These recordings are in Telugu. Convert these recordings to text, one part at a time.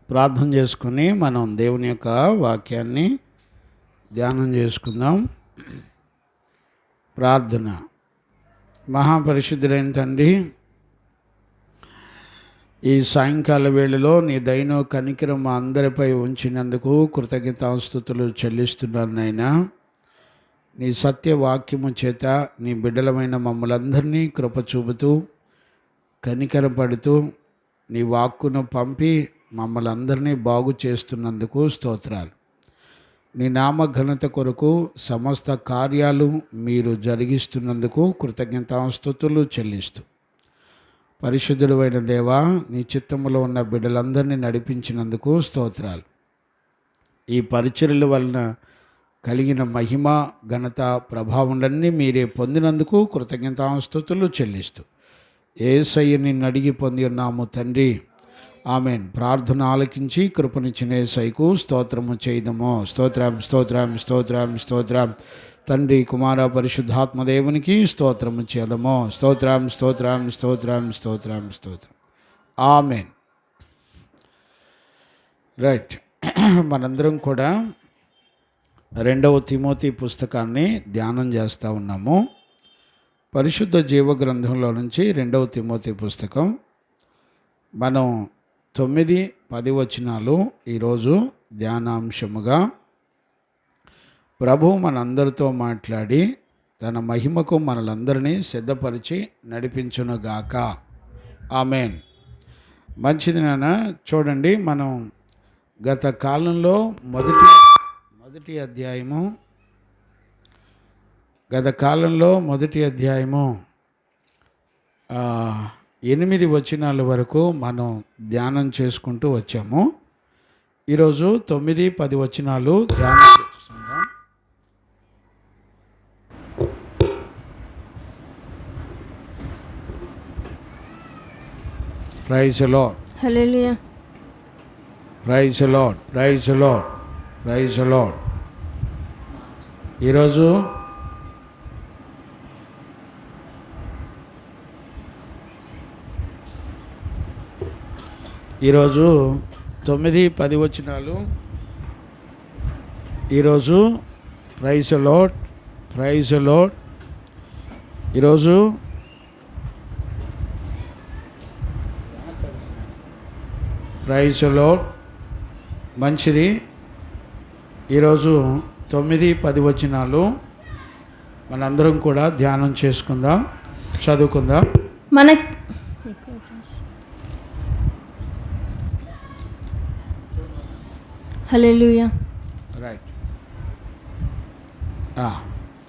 ప్రార్థన చేసుకుని మనం దేవుని యొక్క వాక్యాన్ని ధ్యానం చేసుకుందాం. ప్రార్థన. మహాపరిశుద్ధుడైన తండ్రి, ఈ సాయంకాల వేళలో నీ దయను కనికరం మా అందరిపై ఉంచినందుకు కృతజ్ఞతాస్తుతులు చెల్లిస్తున్నాను నాయనా. నీ సత్యవాక్యము చేత నీ బిడ్డలమైన మమ్మలందరినీ కృప చూపుతూ కనికరపడుతూ నీ వాక్కును పంపి మమ్మల్ని అందరినీ బాగు చేస్తున్నందుకు స్తోత్రాలు. నీ నామ ఘనత కొరకు సమస్త కార్యాలు మీరు జరిగిస్తున్నందుకు కృతజ్ఞతాస్తుతులు చెల్లిస్తూ, పరిశుద్ధుడు అయిన దేవా, నీ చిత్తములో ఉన్న బిడ్డలందరినీ నడిపించినందుకు స్తోత్రాలు. ఈ పరిచర్యల వలన కలిగిన మహిమ, ఘనత, ప్రభావాలన్నీ మీరే పొందినందుకు కృతజ్ఞతాస్తుతులు చెల్లిస్తూ యేసయ్య నిన్ను అడిగి పొంది ఉన్నాము తండ్రి, ఆమెన్. ప్రార్థన ఆలకించి కృపనిచ్చిన యేసయ్యకు స్తోత్రము చేయదము. స్తోత్రం స్తోత్రం స్తోత్రం స్తోత్రం. తండ్రి, కుమార, పరిశుద్ధాత్మదేవునికి స్తోత్రము చేదము. స్తోత్రం స్తోత్రం స్తోత్రం స్తోత్రం స్తోత్రం. ఆమెన్. రైట్. మనందరం కూడా 2వ తిమోతి పుస్తకాన్ని ధ్యానం చేస్తూ ఉన్నాము. పరిశుద్ధ జీవ గ్రంథంలో నుంచి 2వ తిమోతి పుస్తకం మనం 9-10 వచనాలు ఈరోజు ధ్యానాంశముగా ప్రభు మనందరితో మాట్లాడి తన మహిమకు మనలందరినీ సిద్ధపరిచి నడిపించునుగాక. ఆమెన్. మంచిది నాన్న. చూడండి, మనం గత కాలంలో మొదటి అధ్యాయము 8 వచనాల వరకు మనం ధ్యానం చేసుకుంటూ వచ్చాము. ఈరోజు 9-10 వచనాలు ధ్యానం చేస్తున్నాం. Praise the Lord. Hallelujah. Praise the Lord. Praise the Lord. Praise the Lord. ఈరోజు ఈరోజు 9-10 వచనాలు. ఈరోజు praise the Lord. Praise the Lord. ఈరోజు ప్రైజ్ ది లార్డ్. మంచిది. ఈరోజు 9-10 వచనాలు మనందరం కూడా ధ్యానం చేసుకుందాం, చదువుకుందాం. హల్లెలూయా. రైట్.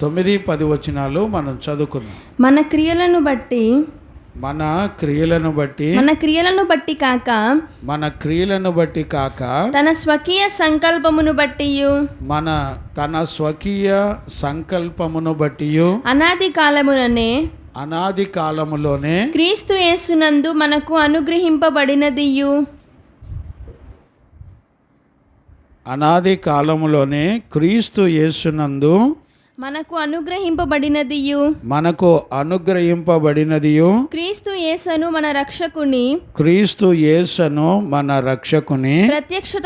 9-10 వచనాలు మనం చదువుకుందాం. మన క్రియలను బట్టి కాక తన స్వకీయ సంకల్పమును బట్టి అనాది కాలములోనే క్రీస్తు యేసునందు మనకు అనుగ్రహింపబడినదియు. అనాది కాలములోనే క్రీస్తు యేసునందు మనకు అనుగ్రహింపబడినదియు. క్రీస్తు యేసును మన రక్షకుని ప్రత్యక్షత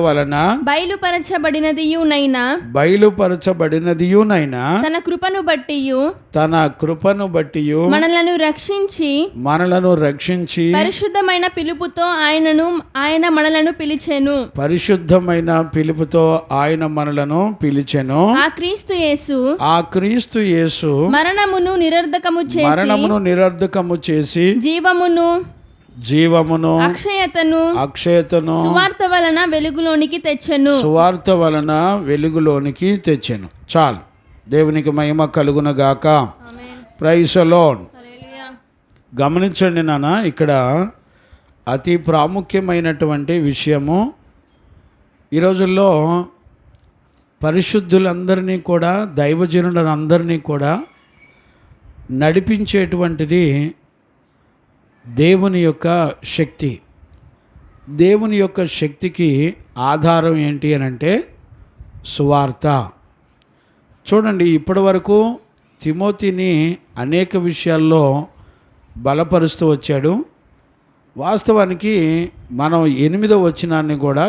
వలన బయలుపరచబడినదియునైనా తన కృపను బట్టి మనలను రక్షించి పరిశుద్ధమైన పిలుపుతో ఆయన మనలను పిలిచెను. ఆ క్రీస్తు యేసు మరణమును నిరర్ధకము చేసి జీవమును అక్షయతను సువార్త వలన వెలుగులోనికి తెచ్చెను. చాలు. దేవునికి మహిమ కలుగును గాక. Praise the Lord. గమనించండి నాన్న, ఇక్కడ అతి ప్రాముఖ్యమైనటువంటి విషయము. ఈ రోజుల్లో పరిశుద్ధులందరినీ కూడా, దైవజనులందరినీ కూడా నడిపించేటువంటిది దేవుని యొక్క శక్తి. దేవుని యొక్క శక్తికి ఆధారం ఏంటి అని అంటే సువార్త. చూడండి, ఇప్పటి వరకు తిమోతిని అనేక విషయాల్లో బలపరుస్తూ వచ్చాడు. వాస్తవానికి మనం 8వ వచనాన్ని కూడా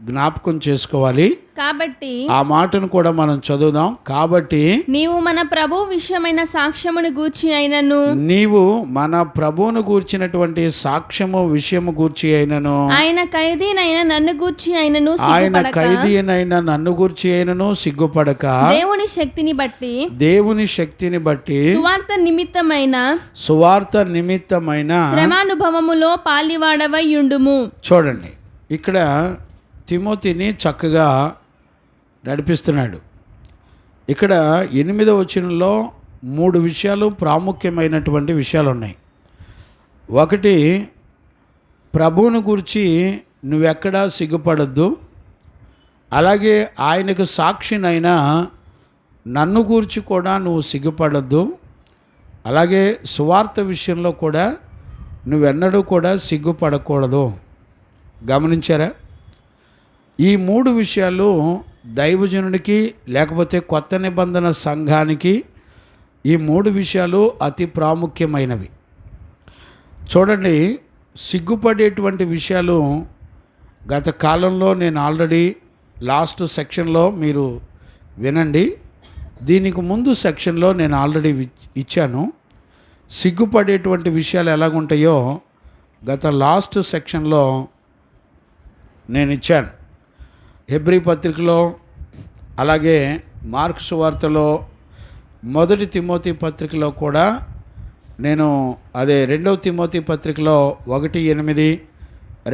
జ్ఞాపకం చేసుకోవాలి. కాబట్టి ఆ మాటను కూడా మనం చదువుదాం. కాబట్టి నీవు మన ప్రభు విషయమైన సాక్ష్యమును గూర్చి అయినను, నీవు మన ప్రభువును గూర్చినటువంటి సాక్ష్యము విషయము గూర్చి అయినను, ఆయన ఖైదీనైన నన్ను గూర్చి అయినను ఆయన సిగ్గుపడక, ఖైదీనైన నన్ను గూర్చి అయినను సిగ్గుపడక, దేవుని శక్తిని బట్టి దేవుని శక్తిని బట్టి సువార్త నిమిత్తమైన శ్రమానుభవములో పాలివాడవై యుండుము. చూడండి, ఇక్కడ తిమోతిని చక్కగా నడిపిస్తున్నాడు. ఇక్కడ 8వ వచనంలో 3 విషయాలు ప్రాముఖ్యమైనటువంటి విషయాలు ఉన్నాయి. ఒకటి, ప్రభువును గురించి నువ్వెక్కడా సిగ్గుపడద్దు. అలాగే ఆయనకు సాక్షినైనా నన్ను గూర్చి కూడా నువ్వు సిగ్గుపడద్దు. అలాగే సువార్త విషయంలో కూడా నువ్వెన్నడూ కూడా సిగ్గుపడకూడదు. గమనించారా? ఈ 3 విషయాలు దైవజనుడికి లేకపోతే కొత్త నిబంధన సంఘానికి ఈ 3 విషయాలు అతి ప్రాముఖ్యమైనవి. చూడండి, సిగ్గుపడేటువంటి విషయాలు గత కాలంలో నేను ఆల్రెడీ లాస్ట్ సెక్షన్లో మీరు వినండి. దీనికి ముందు సెక్షన్లో నేను ఆల్రెడీ ఇచ్చాను. సిగ్గుపడేటువంటి విషయాలు ఎలాగుంటాయో గత లాస్ట్ సెక్షన్లో నేను ఇచ్చాను. హెబ్రీ పత్రికలో, అలాగే మార్కు సువార్తలో, 1 తిమోతి పత్రికలో కూడా నేను 2వ తిమోతి పత్రికలో 1:8,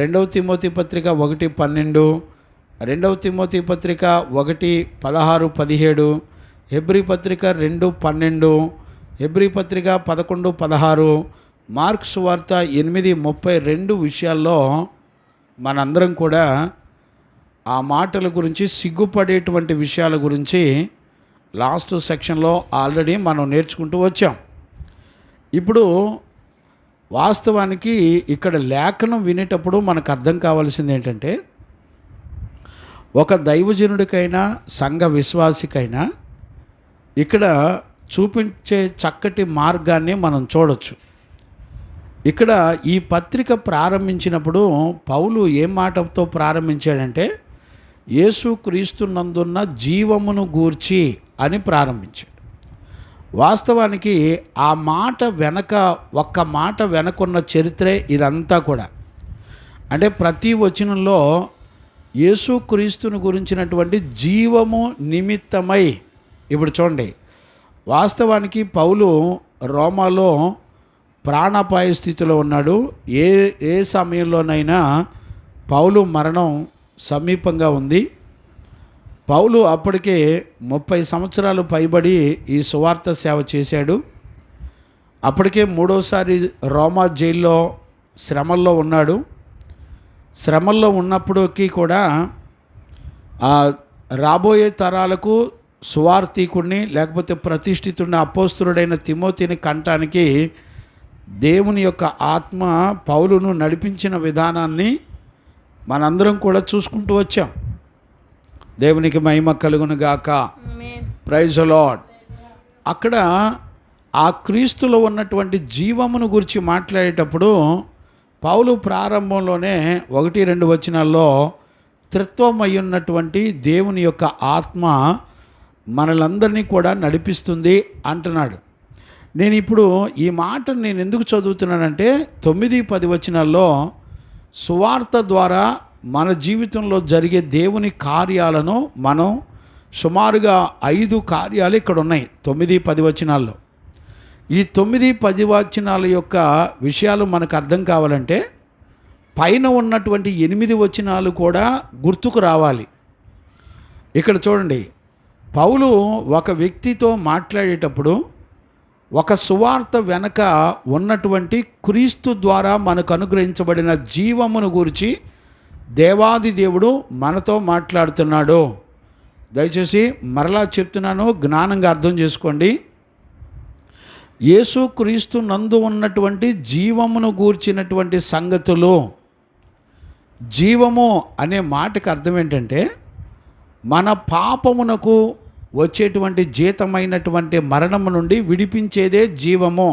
2వ తిమోతి పత్రిక 1:12, 2వ తిమోతి పత్రిక 1:16-17, హెబ్రీ పత్రిక 2:12, హెబ్రీ పత్రిక 11:16, మార్కు సువార్త 8:32 విషయాల్లో మనందరం కూడా ఆ మాటల గురించి, సిగ్గుపడేటువంటి విషయాల గురించి లాస్ట్ సెక్షన్లో ఆల్రెడీ మనం నేర్చుకుంటూ వచ్చాం. ఇప్పుడు వాస్తవానికి ఇక్కడ లేఖనం వినేటప్పుడు మనకు అర్థం కావాల్సింది ఏంటంటే, ఒక దైవజనుడికైనా సంఘ విశ్వాసికైనా ఇక్కడ చూపించే చక్కటి మార్గాన్ని మనం చూడొచ్చు. ఇక్కడ ఈ పత్రిక ప్రారంభించినప్పుడు పౌలు ఏ మాటతో ప్రారంభించాడంటే, యేసుక్రీస్తునందున్న జీవమును గూర్చి అని ప్రారంభించాడు. వాస్తవానికి ఆ మాట వెనక, ఒక్క మాట వెనకున్న చరిత్రే ఇదంతా కూడా. అంటే ప్రతి వచనంలో యేసుక్రీస్తుని గురించినటువంటి జీవము నిమిత్తమై. ఇప్పుడు చూడండి, వాస్తవానికి పౌలు రోమాలో ప్రాణాపాయ స్థితిలో ఉన్నాడు. ఏ సమయంలోనైనా పౌలు మరణం సమీపంగా ఉంది. పౌలు అప్పటికే 30 సంవత్సరాలు పైబడి ఈ సువార్త సేవ చేశాడు. అప్పటికే 3వసారి రోమా జైల్లో శ్రమల్లో ఉన్నాడు. శ్రమల్లో ఉన్నప్పటికీ కూడా రాబోయే తరాలకు సువార్థికుడిని లేకపోతే ప్రతిష్ఠితుడిని అపోస్తులుడైన తిమోతిని కంటానికి దేవుని యొక్క ఆత్మ పౌలును నడిపించిన విధానాన్ని మనందరం కూడా చూసుకుంటూ వచ్చాం. దేవునికి మహిమ కలుగును గాక. Praise the Lord. అక్కడ ఆ క్రీస్తులో ఉన్నటువంటి జీవమును గురించి మాట్లాడేటప్పుడు పౌలు ప్రారంభంలోనే 1-2 వచనాల్లో త్రిత్వమై ఉన్నటువంటి దేవుని యొక్క ఆత్మ మనలందరినీ కూడా నడిపిస్తుంది అంటున్నాడు. నేను ఇప్పుడు ఈ మాటను నేను ఎందుకు చదువుతున్నానంటే, 9-10 వచనాల్లో సువార్త ద్వారా మన జీవితంలో జరిగే దేవుని కార్యాలను మనం సుమారుగా 5 కార్యాలు ఇక్కడ ఉన్నాయి 9-10 వచనాల్లో. ఈ 9-10 వచనాల యొక్క విషయాలు మనకు అర్థం కావాలంటే పైన ఉన్నటువంటి 8 వచనాలు కూడా గుర్తుకు రావాలి. ఇక్కడ చూడండి, పౌలు ఒక వ్యక్తితో మాట్లాడేటప్పుడు ఒక సువార్త వెనక ఉన్నటువంటి క్రీస్తు ద్వారా మనకు అనుగ్రహించబడిన జీవమును గురించి దేవాది దేవుడు మనతో మాట్లాడుతున్నాడు. దయచేసి మరలా చెప్తున్నాను, జ్ఞానంగా అర్థం చేసుకోండి. యేసుక్రీస్తు నందు ఉన్నటువంటి జీవమును గూర్చినటువంటి సంగతులు. జీవము అనే మాటకు అర్థం ఏంటంటే, మన పాపమునకు వచ్చేటువంటి జీతమైనటువంటి మరణము నుండి విడిపించేదే జీవము.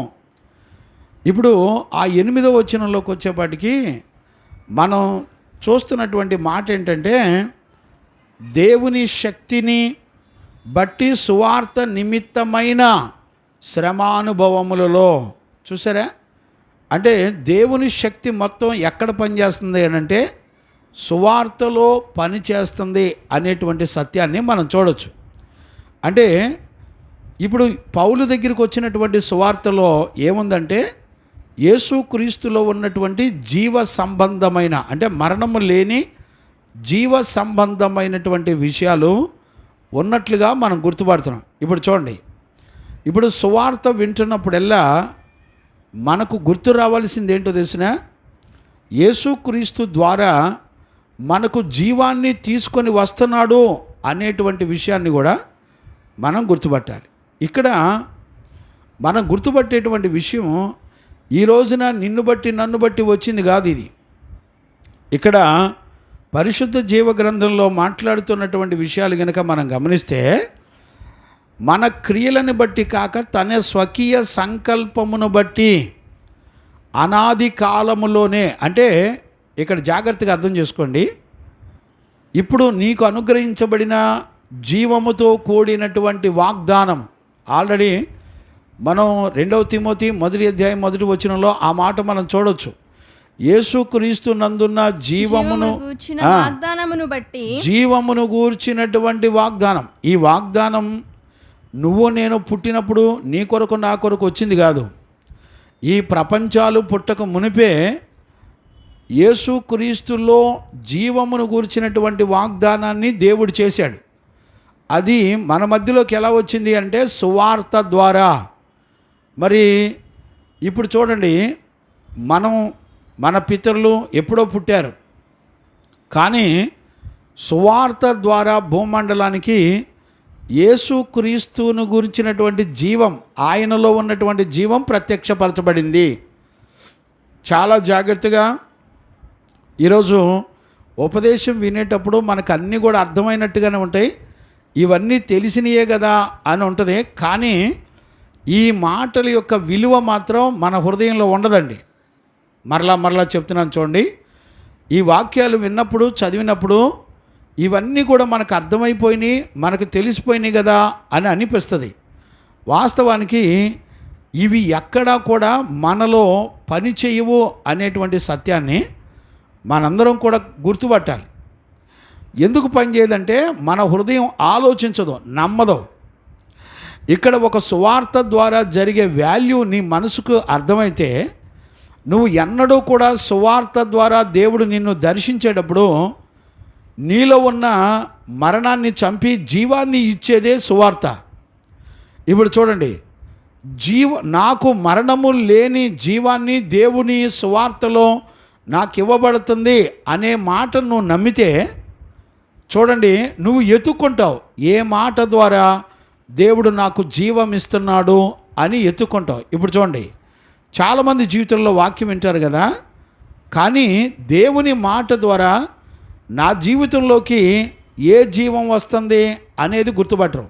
ఇప్పుడు ఆ 8వ వచనంలోకి వచ్చేపాటికి మనం చూస్తున్నటువంటి మాట ఏంటంటే, దేవుని శక్తిని బట్టి సువార్త నిమిత్తమైన శ్రమానుభవములలో. చూసారా? అంటే దేవుని శక్తి మొత్తం ఎక్కడ పనిచేస్తుంది అని అంటే సువార్తలో పనిచేస్తుంది అనేటువంటి సత్యాన్ని మనం చూడొచ్చు. అంటే ఇప్పుడు పౌలు దగ్గరికి వచ్చినటువంటి సువార్తలో ఏముందంటే, యేసుక్రీస్తులో ఉన్నటువంటి జీవ సంబంధమైన, అంటే మరణము లేని జీవ సంబంధమైనటువంటి విషయాలు ఉన్నట్లుగా మనం గుర్తుపడుతున్నాం. ఇప్పుడు చూడండి, ఇప్పుడు సువార్త వింటున్నప్పుడల్లా మనకు గుర్తు రావాల్సింది ఏంటో తెలిసిన, యేసుక్రీస్తు ద్వారా మనకు జీవాన్ని తీసుకొని వస్తున్నాడు అనేటువంటి విషయాన్ని కూడా మనం గుర్తుపట్టాలి. ఇక్కడ మనం గుర్తుపట్టేటువంటి విషయం ఈ రోజున నిన్ను బట్టి నన్ను బట్టి వచ్చింది కాదు. ఇది ఇక్కడ పరిశుద్ధ జీవ గ్రంథంలో మాట్లాడుతున్నటువంటి విషయాలు కనుక మనం గమనిస్తే, మన క్రియలను బట్టి కాక తన స్వకీయ సంకల్పమును బట్టి అనాది కాలములోనే, అంటే ఇక్కడ జాగ్రత్తగా అర్థం చేసుకోండి, ఇప్పుడు నీకు అనుగ్రహించబడిన జీవముతో కూడినటువంటి వాగ్దానం ఆల్రెడీ మనం 2వ తిమోతి 1వ అధ్యాయం 1వ వచనంలో ఆ మాట మనం చూడొచ్చు. యేసుక్రీస్తు నందున్న జీవమును బట్టి, జీవమును గూర్చినటువంటి వాగ్దానం. ఈ వాగ్దానం నువ్వు నేను పుట్టినప్పుడు నీ కొరకు నా కొరకు వచ్చింది కాదు. ఈ ప్రపంచాలు పుట్టక మునిపే యేసుక్రీస్తులో జీవమును గూర్చినటువంటి వాగ్దానాన్ని దేవుడు చేశాడు. అది మన మధ్యలోకి ఎలా వచ్చింది అంటే సువార్త ద్వారా. మరి ఇప్పుడు చూడండి, మన పితరులు ఎప్పుడో పుట్టారు, కానీ సువార్త ద్వారా భూమండలానికి యేసుక్రీస్తును గురించినటువంటి జీవం, ఆయనలో ఉన్నటువంటి జీవం ప్రత్యక్షపరచబడింది. చాలా జాగ్రత్తగా ఈరోజు ఉపదేశం వినేటప్పుడు మనకు అన్నీ కూడా అర్థమైనట్టుగానే ఉంటాయి, ఇవన్నీ తెలిసినయే కదా అని ఉంటుంది. కానీ ఈ మాటల యొక్క విలువ మాత్రం మన హృదయంలో ఉండదండి. మరలా చెప్తున్నాను చూడండి, ఈ వాక్యాలు విన్నప్పుడు చదివినప్పుడు ఇవన్నీ కూడా మనకు అర్థమైపోయినాయి, మనకు తెలిసిపోయినాయి కదా అని అనిపిస్తుంది. వాస్తవానికి ఇవి ఎక్కడా కూడా మనలో పని చేయవు అనేటువంటి సత్యాన్ని మనందరం కూడా గుర్తుపట్టాలి. ఎందుకు పనిచేయదంటే మన హృదయం ఆలోచించదు, నమ్మదు. ఇక్కడ ఒక సువార్త ద్వారా జరిగే వాల్యూ నీ మనసుకు అర్థమైతే, నువ్వు ఎన్నడూ కూడా సువార్త ద్వారా దేవుడు నిన్ను దర్శించేటప్పుడు నీలో ఉన్న మరణాన్ని చంపి జీవాన్ని ఇచ్చేదే సువార్త. ఇప్పుడు చూడండి, నాకు మరణము లేని జీవాన్ని దేవుని సువార్తలో నాకు ఇవ్వబడుతుంది అనే మాట నువ్వు నమ్మితే, చూడండి, నువ్వు ఎత్తుక్కుంటావు ఏ మాట ద్వారా దేవుడు నాకు జీవం ఇస్తున్నాడు అని ఎత్తుక్కుంటావు. ఇప్పుడు చూడండి, చాలామంది జీవితంలో వాక్యం వింటారు కదా, కానీ దేవుని మాట ద్వారా నా జీవితంలోకి ఏ జీవం వస్తుంది అనేది గుర్తుపట్టరు.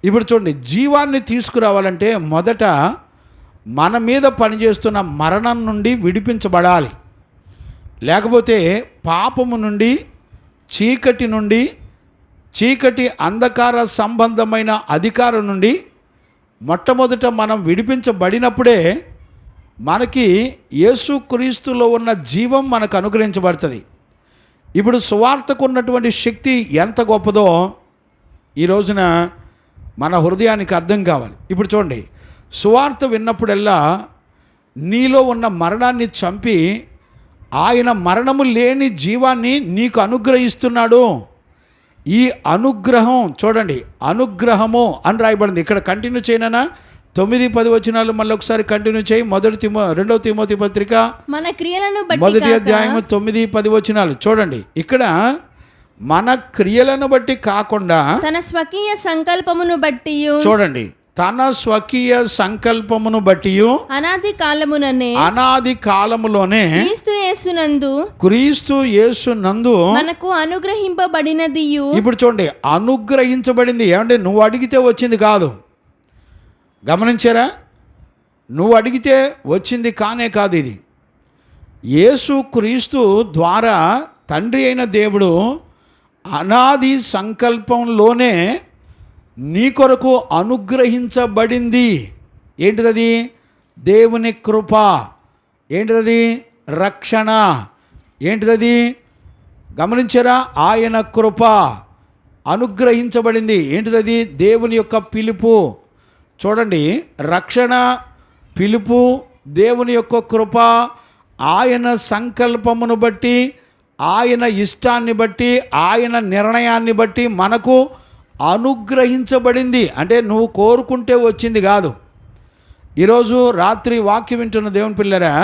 ఇప్పుడు చూడండి, జీవాన్ని తీసుకురావాలంటే మొదట మన మీద పనిచేస్తున్న మరణం నుండి విడిపించబడాలి. లేకపోతే పాపము నుండి, చీకటి అంధకార సంబంధమైన అధికారం నుండి మొట్టమొదట మనం విడిపించబడినప్పుడే మనకి యేసుక్రీస్తులో ఉన్న జీవం మనకు అనుగ్రహించబడుతుంది. ఇప్పుడు సువార్తకు ఉన్నటువంటి శక్తి ఎంత గొప్పదో ఈ రోజున మన హృదయానికి అర్థం కావాలి. ఇప్పుడు చూడండి, సువార్త విన్నప్పుడల్లా నీలో ఉన్న మరణాన్ని చంపి ఆయన మరణము లేని జీవాన్ని నీకు అనుగ్రహిస్తున్నాడు. ఈ అనుగ్రహం చూడండి, అనుగ్రహము అని రాయబడింది. ఇక్కడ కంటిన్యూ చేయనా 9-10 వచనాలు మళ్ళీ ఒకసారి కంటిన్యూ చేయి. 2వ తిమోతి పత్రిక మన క్రియలను బట్టి 1వ అధ్యాయం 9-10 వచనాలు చూడండి. ఇక్కడ మన క్రియలను బట్టి కాకుండా తన స్వకీయ సంకల్పమును బట్టి, చూడండి, తన స్వకీయ సంకల్పమును బట్టి అనాది కాలములోనే క్రీస్తు యేసునందు మనకు అనుగ్రహింపబడినది. ఇప్పుడు చూడండి, అనుగ్రహించబడింది. ఏమంటే నువ్వు అడిగితే వచ్చింది కాదు. గమనించారా? నువ్వు అడిగితే వచ్చింది కానే కాదు. ఇది యేసు క్రీస్తు ద్వారా తండ్రి అయిన దేవుడు అనాది సంకల్పంలోనే నీ కొరకు అనుగ్రహించబడింది. ఏంటిదది? దేవుని కృప. ఏంటిదది? రక్షణ. ఏంటిదది? గమనించారా? ఆయన కృప అనుగ్రహించబడింది. ఏంటిదది? దేవుని యొక్క పిలుపు. చూడండి, రక్షణ, పిలుపు, దేవుని యొక్క కృప, ఆయన సంకల్పమును బట్టి, ఆయన ఇష్టాన్ని బట్టి, ఆయన నిర్ణయాన్ని బట్టి మనకు అనుగ్రహించబడింది. అంటే నువ్వు కోరుకుంటే వచ్చింది కాదు. ఈరోజు రాత్రి వాక్యం వింటున్న దేవుని పిల్లరా,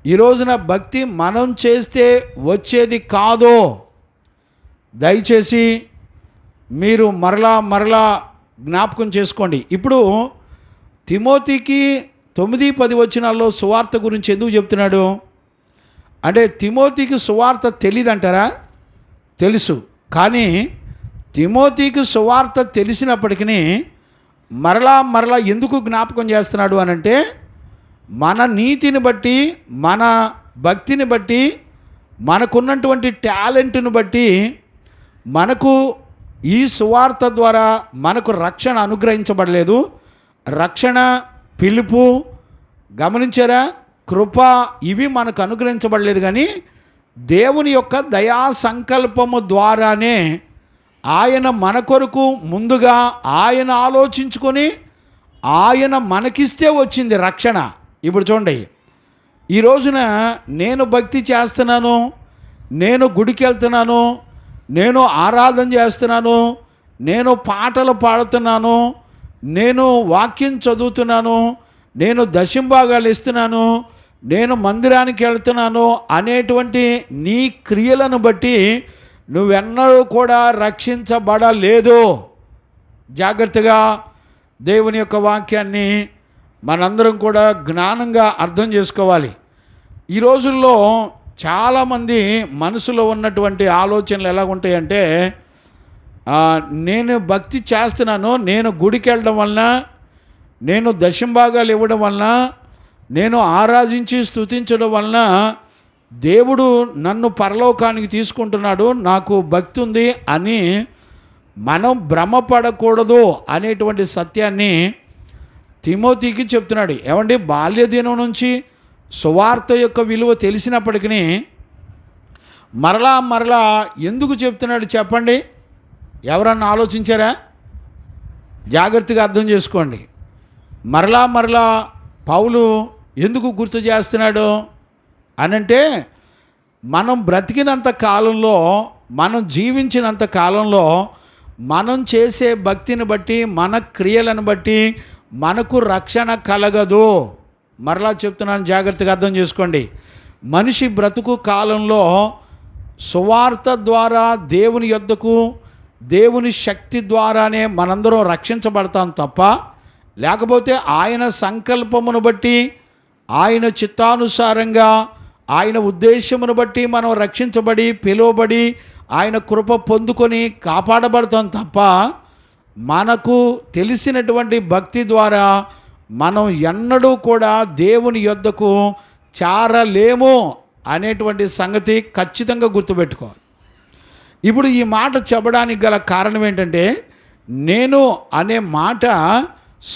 ఈ రోజున భక్తి మనం చేస్తే వచ్చేది కాదో. దయచేసి మీరు మరలా జ్ఞాపకం చేసుకోండి. ఇప్పుడు తిమోతికి 9-10 వచనాల్లో సువార్త గురించి ఎందుకు చెప్తున్నాడు అంటే, తిమోతికి సువార్త తెలియదంటారా? తెలుసు. కానీ తిమోతికి సువార్త తెలిసినప్పటికీ మరలా ఎందుకు జ్ఞాపకం చేస్తున్నాడు అనంటే, మన నీతిని బట్టి, మన భక్తిని బట్టి, మనకున్నటువంటి టాలెంట్ను బట్టి మనకు ఈ సువార్త ద్వారా మనకు రక్షణ అనుగ్రహించబడలేదు. రక్షణ, పిలుపు, గమనించారా, కృప, ఇవి మనకు అనుగ్రహించబడలేదు. కానీ దేవుని యొక్క దయా సంకల్పము ద్వారానే ఆయన మన కొరకు ముందుగా ఆయన ఆలోచించుకొని ఆయన మనకిస్తే వచ్చింది రక్షణ. ఇప్పుడు చూడండి, ఈ రోజున నేను భక్తి చేస్తున్నాను, నేను గుడికి వెళ్తున్నాను, నేను ఆరాధన చేస్తున్నాను, నేను పాటలు పాడుతున్నాను, నేను వాక్యం చదువుతున్నాను, నేను దశంభాగాలు ఇస్తున్నాను, నేను మందిరానికి వెళ్తున్నాను అనేటువంటి నీ క్రియలను బట్టి నువ్వెన్నడూ కూడా రక్షించబడలేదు. జాగ్రత్తగా దేవుని యొక్క వాక్యాన్ని మనందరం కూడా జ్ఞానంగా అర్థం చేసుకోవాలి. ఈ రోజుల్లో చాలామంది మనసులో ఉన్నటువంటి ఆలోచనలు ఎలా ఉంటాయంటే, నేను భక్తి చేస్తున్నాను, నేను గుడికి వెళ్ళడం వలన, నేను దశంభాగాలు ఇవ్వడం వలన, నేను ఆరాధించి స్తుతించడం వలన దేవుడు నన్ను పరలోకానికి తీసుకుంటున్నాడు, నాకు భక్తి ఉంది అని మనం భ్రమపడకూడదు అనేటువంటి సత్యాన్ని తిమోతికి చెప్తున్నాడు. ఏమండి, బాల్యదినం నుంచి సువార్త యొక్క విలువ తెలిసినప్పటికీ మరలా ఎందుకు చెప్తున్నాడు చెప్పండి? ఎవరన్నా ఆలోచించారా? జాగ్రత్తగా అర్థం చేసుకోండి. మరలా పౌలు ఎందుకు గుర్తు చేస్తున్నాడు అనంటే, మనం బ్రతికినంత కాలంలో, మనం జీవించినంత కాలంలో మనం చేసే భక్తిని బట్టి, మన క్రియలను బట్టి మనకు రక్షణ కలగదు. మరలా చెప్తున్నాను, జాగ్రత్తగా అర్థం చేసుకోండి. మనిషి బ్రతుకు కాలంలో సువార్త ద్వారా దేవుని యొద్దకు, దేవుని శక్తి ద్వారానే మనందరం రక్షించబడతాం తప్ప, లేకపోతే ఆయన సంకల్పమును బట్టి, ఆయన చిత్తానుసారంగా, ఆయన ఉద్దేశమును బట్టి మనం రక్షించబడి, పిలువబడి, ఆయన కృప పొందుకొని కాపాడబడతాం తప్ప, మనకు తెలిసినటువంటి భక్తి ద్వారా మనం ఎన్నడూ కూడా దేవుని యొద్దకు చేరలేము అనేటువంటి సంగతి ఖచ్చితంగా గుర్తుపెట్టుకోవాలి. ఇప్పుడు ఈ మాట చెప్పడానికి గల కారణం ఏంటంటే, నేను అనే మాట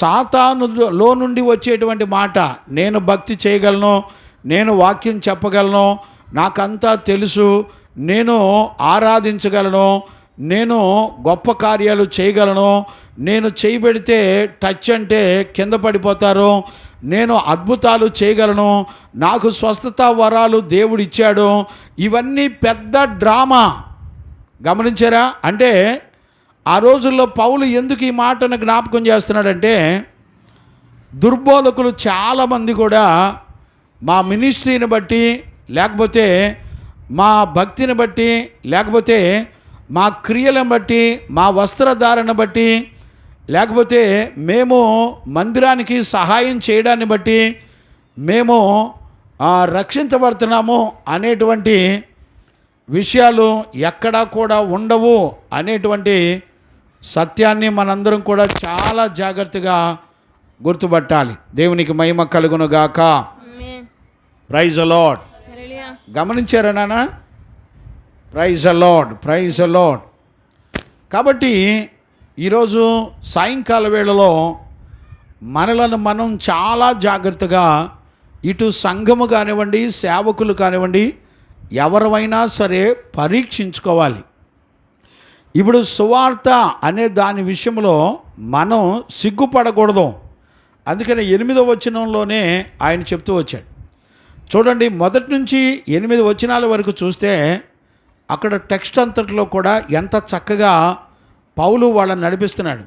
సాతానులో నుండి వచ్చేటువంటి మాట. నేను భక్తి చేయగలను, నేను వాక్యం చెప్పగలను, నాకంతా తెలుసు, నేను ఆరాధించగలను, నేను గొప్ప కార్యాలు చేయగలను, నేను చేయబెడితే టచ్ అంటే కింద పడిపోతారు, నేను అద్భుతాలు చేయగలను, నాకు స్వస్థత వరాలు దేవుడు ఇచ్చాడు. ఇవన్నీ పెద్ద డ్రామా. గమనించారా? అంటే ఆ రోజుల్లో పౌలు ఎందుకు ఈ మాటను జ్ఞాపకం చేస్తున్నాడంటే, దుర్బోధకులు చాలామంది కూడా మా మినిస్ట్రీని బట్టి, లేకపోతే మా భక్తిని బట్టి, లేకపోతే మా క్రియలను బట్టి, మా వస్త్రధారణ బట్టి, లేకపోతే మేము మందిరానికి సహాయం చేయడాన్ని బట్టి మేము రక్షించబడుతున్నాము అనేటువంటి విషయాలు ఎక్కడా కూడా ఉండవు అనేటువంటి సత్యాన్ని మనందరం కూడా చాలా జాగ్రత్తగా గుర్తుపట్టాలి. దేవునికి మహిమ కలుగును గాక. ఆమేన్. Praise the Lord. హల్లెలూయా. గమనించారా నాన్న? Praise the Lord, praise the Lord. కాబట్టి ఈరోజు సాయంకాల వేళలో మనలను మనం చాలా జాగ్రత్తగా, ఇటు సంఘము కానివ్వండి, సేవకులు కానివ్వండి, ఎవరైనా సరే పరీక్షించుకోవాలి. ఇప్పుడు సువార్త అనే దాని విషయంలో మనం సిగ్గుపడకూడదు. అందుకని 8వ వచనంలోనే ఆయన చెప్తూ వచ్చాడు. చూడండి, మొదటి నుంచి 8 వచనాల వరకు చూస్తే అక్కడ టెక్స్ట్ అంతట్లో కూడా ఎంత చక్కగా పౌలు వాళ్ళని నడిపిస్తున్నాడు.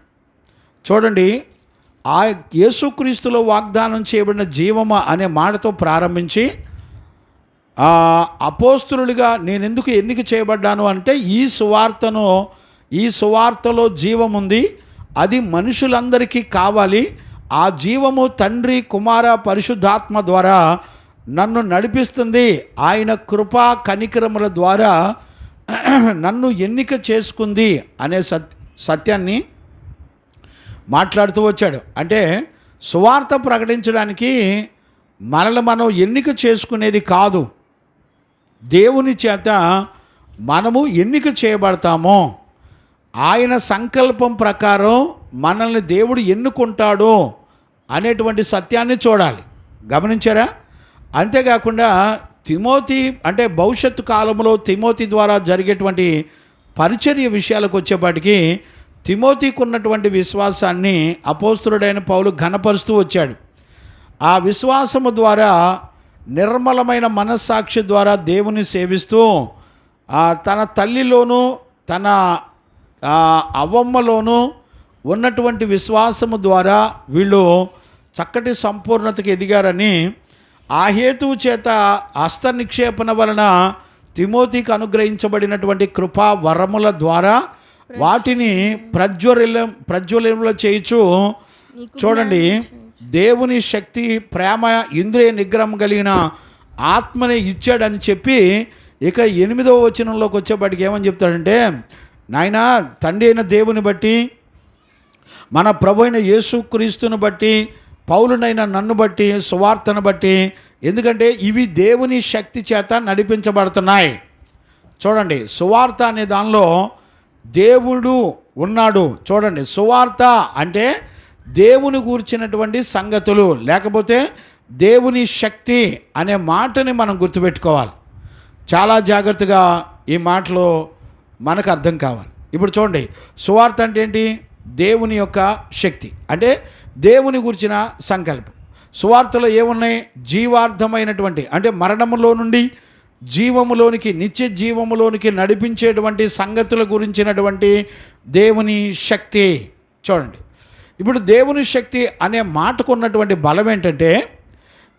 చూడండి, ఆ యేసుక్రీస్తులో వాగ్దానం చేయబడిన జీవము అనే మాటతో ప్రారంభించి, అపోస్తులుడిగా నేను ఎందుకు ఎన్నిక చేయబడ్డాను అంటే ఈ సువార్తలో జీవం ఉంది, అది మనుషులందరికీ కావాలి. ఆ జీవము తండ్రి, కుమార, పరిశుద్ధాత్మ ద్వారా నన్ను నడిపిస్తుంది. ఆయన కృపా కనికరముల ద్వారా నన్ను ఎన్నిక చేసుకుంది అనే సత్యాన్ని మాట్లాడుతూ వచ్చాడు. అంటే సువార్త ప్రకటించడానికి మనల్ని మనం ఎన్నిక చేసుకునేది కాదు, దేవుని చేత మనము ఎన్నిక చేయబడతాము. ఆయన సంకల్పం ప్రకారం మనల్ని దేవుడు ఎన్నుకుంటాడు అనేటువంటి సత్యాన్ని చూడాలి. గమనించారా? అంతేకాకుండా తిమోతి అంటే భవిష్యత్తు కాలంలో తిమోతి ద్వారా జరిగేటువంటి పరిచర్య విషయాలకు వచ్చేపాటికి తిమోతికి ఉన్నటువంటి విశ్వాసాన్ని అపోస్తలుడైన పౌలు ఘనపరుస్తూ వచ్చాడు. ఆ విశ్వాసము ద్వారా నిర్మలమైన మనస్సాక్షి ద్వారా దేవుని సేవిస్తూ తన తల్లిలోనూ తన అవ్వమ్మలోనూ ఉన్నటువంటి విశ్వాసము ద్వారా వీళ్ళు చక్కటి సంపూర్ణతకి ఎదిగారని, ఆ హేతువు చేత హస్త నిక్షేపణ వలన తిమోతికి అనుగ్రహించబడినటువంటి కృపా వరముల ద్వారా వాటిని ప్రజ్వలింప చేయుచు, చూడండి, దేవుని శక్తి, ప్రేమ, ఇంద్రియ నిగ్రహం కలిగిన ఆత్మని ఇచ్చాడని చెప్పి, ఇక 8వ వచనంలోకి వచ్చేపాటికి ఏమని చెప్తాడంటే, నాయనా, తండ్రి అయిన దేవుని బట్టి, మన ప్రభు అయిన యేసుక్రీస్తుని బట్టి, పౌలునైన నన్ను బట్టి, సువార్తను బట్టి, ఎందుకంటే ఇవి దేవుని శక్తి చేత నడిపించబడుతున్నాయి. చూడండి, సువార్త అనే దానిలో దేవుడు ఉన్నాడు. చూడండి, సువార్త అంటే దేవుని గూర్చినటువంటి సంగతులు, లేకపోతే దేవుని శక్తి అనే మాటని మనం గుర్తుపెట్టుకోవాలి. చాలా జాగ్రత్తగా ఈ మాటలో మనకు అర్థం కావాలి. ఇప్పుడు చూడండి, సువార్త అంటే ఏంటి? దేవుని యొక్క శక్తి, అంటే దేవుని గురించిన సంకల్పం. సువార్తలో ఏమున్నాయి? జీవార్థమైనటువంటి, అంటే మరణములో నుండి జీవములోనికి, నిత్య జీవములోనికి నడిపించేటువంటి సంగతుల గురించినటువంటి దేవుని శక్తి. చూడండి, ఇప్పుడు దేవుని శక్తి అనే మాటకు ఉన్నటువంటి బలం ఏంటంటే,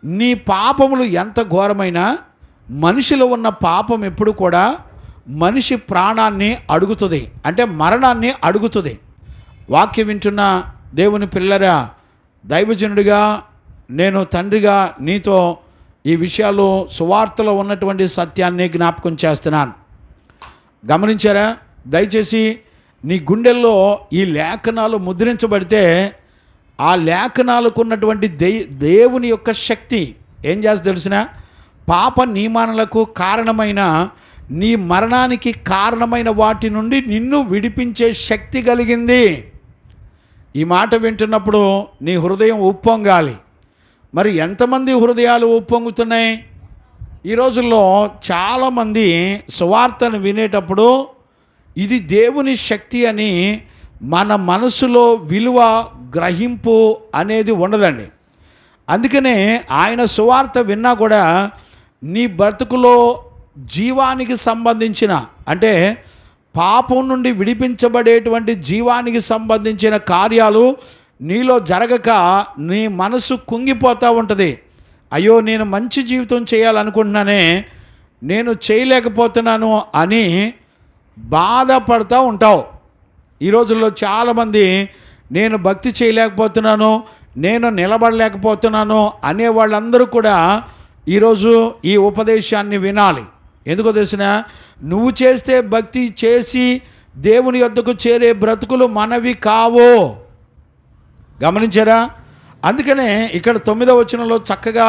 నీ పాపములు ఎంత ఘోరమైనా, మనిషిలో ఉన్న పాపం ఎప్పుడు కూడా మనిషి ప్రాణాన్ని అడుగుతుంది, అంటే మరణాన్ని అడుగుతుంది. వాక్యం వింటున్న దేవుని పిల్లరా, దైవజనుడిగా నేను తండ్రిగా నీతో ఈ విషయాలు సువార్తలో ఉన్నటువంటి సత్యాన్ని జ్ఞాపకం చేస్తున్నాను. గమనించారా? దయచేసి నీ గుండెల్లో ఈ లేఖనాలు ముద్రించబడితే, ఆ లేఖనాలకు ఉన్నటువంటి దేవుని యొక్క శక్తి ఏం చేస్తుంది తెలిసిన? పాప నియమాలకు కారణమైన, నీ మరణానికి కారణమైన వాటి నుండి నిన్ను విడిపించే శక్తి కలిగింది. ఈ మాట వింటున్నప్పుడు నీ హృదయం ఉప్పొంగాలి. మరి ఎంతమంది హృదయాలు ఉప్పొంగుతున్నాయి? ఈ రోజుల్లో చాలామంది సువార్తను వినేటప్పుడు ఇది దేవుని శక్తి అని మన మనసులో విలువ, గ్రహింపు అనేది ఉండదండి. అందుకనే ఆయన సువార్త విన్నా కూడా నీ బ్రతుకులో జీవానికి సంబంధించిన, అంటే పాపం నుండి విడిపించబడేటువంటి జీవానికి సంబంధించిన కార్యాలు నీలో జరగక నీ మనసు కుంగిపోతూ ఉంటుంది. అయ్యో, నేను మంచి జీవితం చేయాలనుకుంటున్నానే, నేను చేయలేకపోతున్నాను అని బాధపడుతూ ఉంటావు. ఈ రోజుల్లో చాలామంది నేను భక్తి చేయలేకపోతున్నాను, నేను నిలబడలేకపోతున్నాను అనే వాళ్ళందరూ కూడా ఈరోజు ఈ ఉపదేశాన్ని వినాలి. ఎందుకో తెలిసిన? నువ్వు చేస్తే భక్తి చేసి దేవుని యొద్దకు చేరే బ్రతుకులు మనవి కావు. గమనించారా? అందుకనే ఇక్కడ 9వ వచనంలో చక్కగా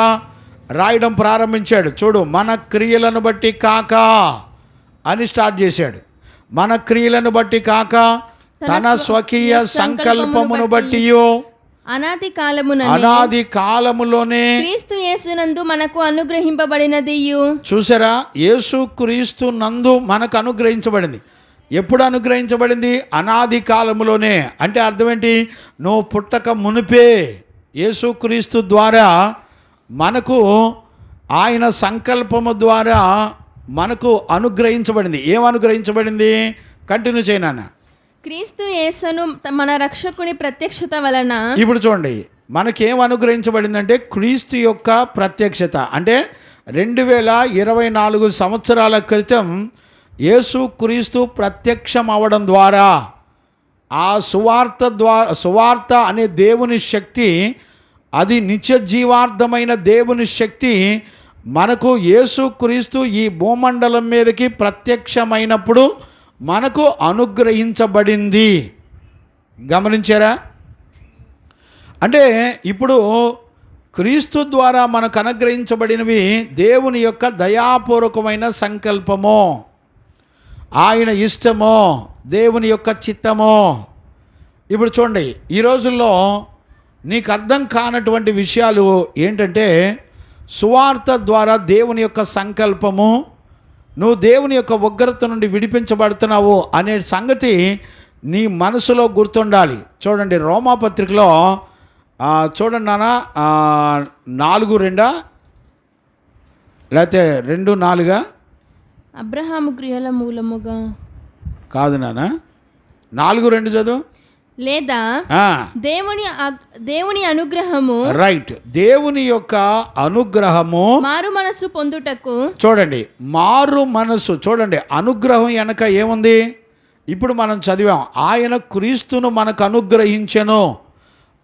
రాయడం ప్రారంభించాడు. చూడు, మన క్రియలను బట్టి కాక అని స్టార్ట్ చేశాడు. మన క్రియలను బట్టి కాక తన స్వకీయ సంకల్పమును బట్టి అనాది కాలములోనే క్రీస్తు యేసునందు మనకు అనుగ్రహింపబడినది. చూసారా, యేసు క్రీస్తు నందు మనకు అనుగ్రహించబడింది. ఎప్పుడు అనుగ్రహించబడింది? అనాది కాలములోనే. అంటే అర్థం ఏంటి? నువ్వు పుట్టక మునిపే యేసుక్రీస్తు ద్వారా మనకు, ఆయన సంకల్పము ద్వారా మనకు అనుగ్రహించబడింది. ఏం అనుగ్రహించబడింది? కంటిన్యూ చేయనా. క్రీస్తు యేసును మన రక్షకుని ప్రత్యక్షత వలన. ఇప్పుడు చూడండి, మనకేం అనుగ్రహించబడిందంటే క్రీస్తు యొక్క ప్రత్యక్షత. అంటే 2024 సంవత్సరాల క్రితం యేసు క్రీస్తు ప్రత్యక్షం అవ్వడం ద్వారా, ఆ సువార్త అనే దేవుని శక్తి, అది నిత్య జీవార్థమైన దేవుని శక్తి మనకు యేసు క్రీస్తు ఈ భూమండలం మీదకి ప్రత్యక్షమైనప్పుడు మనకు అనుగ్రహించబడింది. గమనించారా? అంటే ఇప్పుడు క్రీస్తు ద్వారా మనకు అనుగ్రహించబడినవి దేవుని యొక్క దయాపూర్వకమైన సంకల్పము, ఆయన ఇష్టమో, దేవుని యొక్క చిత్తమో. ఇప్పుడు చూడండి, ఈ రోజుల్లో నీకు అర్థం కానటువంటి విషయాలు ఏంటంటే, సువార్త ద్వారా దేవుని యొక్క సంకల్పము, నువ్వు దేవుని యొక్క ఉగ్రత నుండి విడిపించబడుతున్నావు అనే సంగతి నీ మనసులో గుర్తుండాలి. చూడండి, రోమాపత్రికలో చూడండి నాన్న, 4:2 లేకపోతే 2:4 అబ్రహాము క్రియల మూలముగా కాదు నాన్న, 4:2 చదువు. లేదా దేవుని అనుగ్రహము, రైట్, దేవుని యొక్క అనుగ్రహము మారు మనసు పొందుటకు. చూడండి, మారు మనసు. చూడండి, అనుగ్రహం వెనక ఏముంది? ఇప్పుడు మనం చదివాం, ఆయన క్రీస్తును మనకు అనుగ్రహించెను.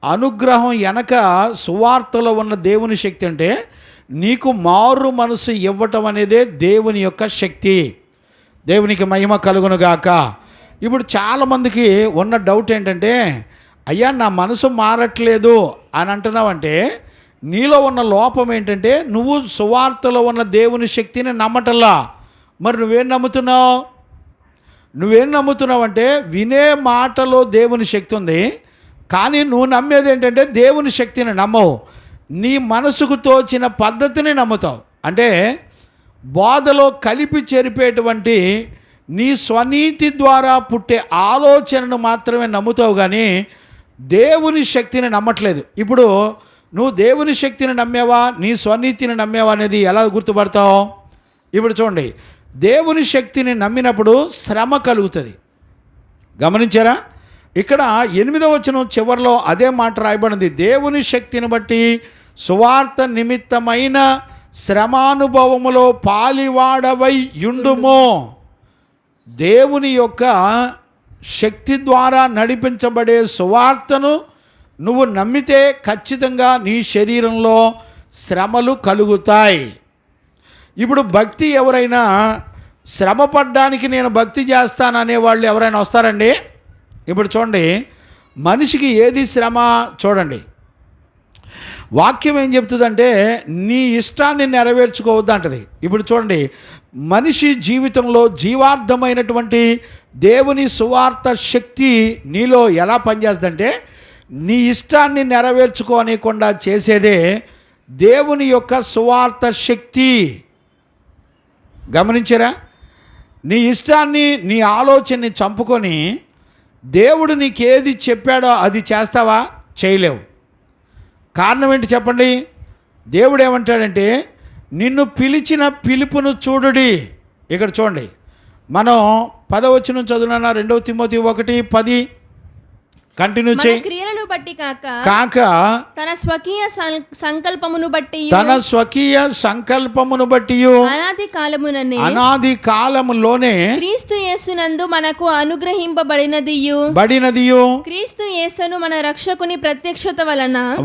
అనుగ్రహం వెనక సువార్తలో ఉన్న దేవుని శక్తి. అంటే నీకు మారు మనసు ఇవ్వటం అనేదే దేవుని యొక్క శక్తి. దేవునికి మహిమ కలుగునుగాక. ఇప్పుడు చాలామందికి ఉన్న డౌట్ ఏంటంటే, అయ్యా నా మనసు మారట్లేదు అని అంటున్నావంటే నీలో ఉన్న లోపం ఏంటంటే, నువ్వు సువార్తలో ఉన్న దేవుని శక్తిని నమ్మటల్లా. మరి నువ్వేం నమ్ముతున్నావు అంటే, వినే మాటలో దేవుని శక్తి ఉంది, కానీ నువ్వు నమ్మేది ఏంటంటే దేవుని శక్తిని నమ్మవు, నీ మనసుకు తోచిన పద్ధతిని నమ్ముతావు. అంటే బోధలో కలిపి చెరిపేటువంటి నీ స్వనీతి ద్వారా పుట్టే ఆలోచనను మాత్రమే నమ్ముతావు, కానీ దేవుని శక్తిని నమ్మట్లేదు. ఇప్పుడు నువ్వు దేవుని శక్తిని నమ్మేవా, నీ స్వనీతిని నమ్మేవా అనేది ఎలా గుర్తుపడతావు? ఇప్పుడు చూడండి, దేవుని శక్తిని నమ్మినప్పుడు శ్రమ కలుగుతుంది. గమనించారా? ఇక్కడ 8వ వచనం చివరిలో అదే మాట రాయబడింది. దేవుని శక్తిని బట్టి సువార్త నిమిత్తమైన శ్రమానుభవములో పాలివాడవై యుండుము. దేవుని యొక్క శక్తి ద్వారా నడిపించబడే సువార్తను నువ్వు నమ్మితే ఖచ్చితంగా నీ శరీరంలో శ్రమలు కలుగుతాయి. ఇప్పుడు భక్తి, ఎవరైనా శ్రమ పడ్డానికి నేను భక్తి చేస్తాననే వాళ్ళు ఎవరైనా వస్తారండి? ఇప్పుడు చూడండి, మనిషికి ఏది శ్రమ? చూడండి, వాక్యం ఏం చెప్తుందంటే నీ ఇష్టాన్ని నెరవేర్చుకోవద్దు అంటది. ఇప్పుడు చూడండి, మనిషి జీవితంలో జీవార్థమైనటువంటి దేవుని సువార్త శక్తి నీలో ఎలా పనిచేస్తుందంటే, నీ ఇష్టాన్ని నెరవేర్చుకోనికుండా చేసేదే దేవుని యొక్క సువార్త శక్తి. గమనించారా? నీ ఇష్టాన్ని, నీ ఆలోచనని చంపుకొని దేవుడు నీకేది చెప్పాడో అది చేస్తావా? చేయలేవు. కారణం ఏంటి చెప్పండి? దేవుడు ఏమంటాడంటే, నిన్ను పిలిచిన పిలుపును చూడుడి. ఇక్కడ చూడండి, మనం 10వ వచనం చదువునా, 2 తిమోతి 1:10 కంటిన్యూ చేయి. క్రియలను బట్టి కాక తన స్వకీయ సంకల్పమును బట్టి అనాది కాలములోనే క్రీస్తు యేసునందు మనకు అనుగ్రహింపబడినదియు క్రీస్తు యేసును మన రక్షకుని ప్రత్యక్షత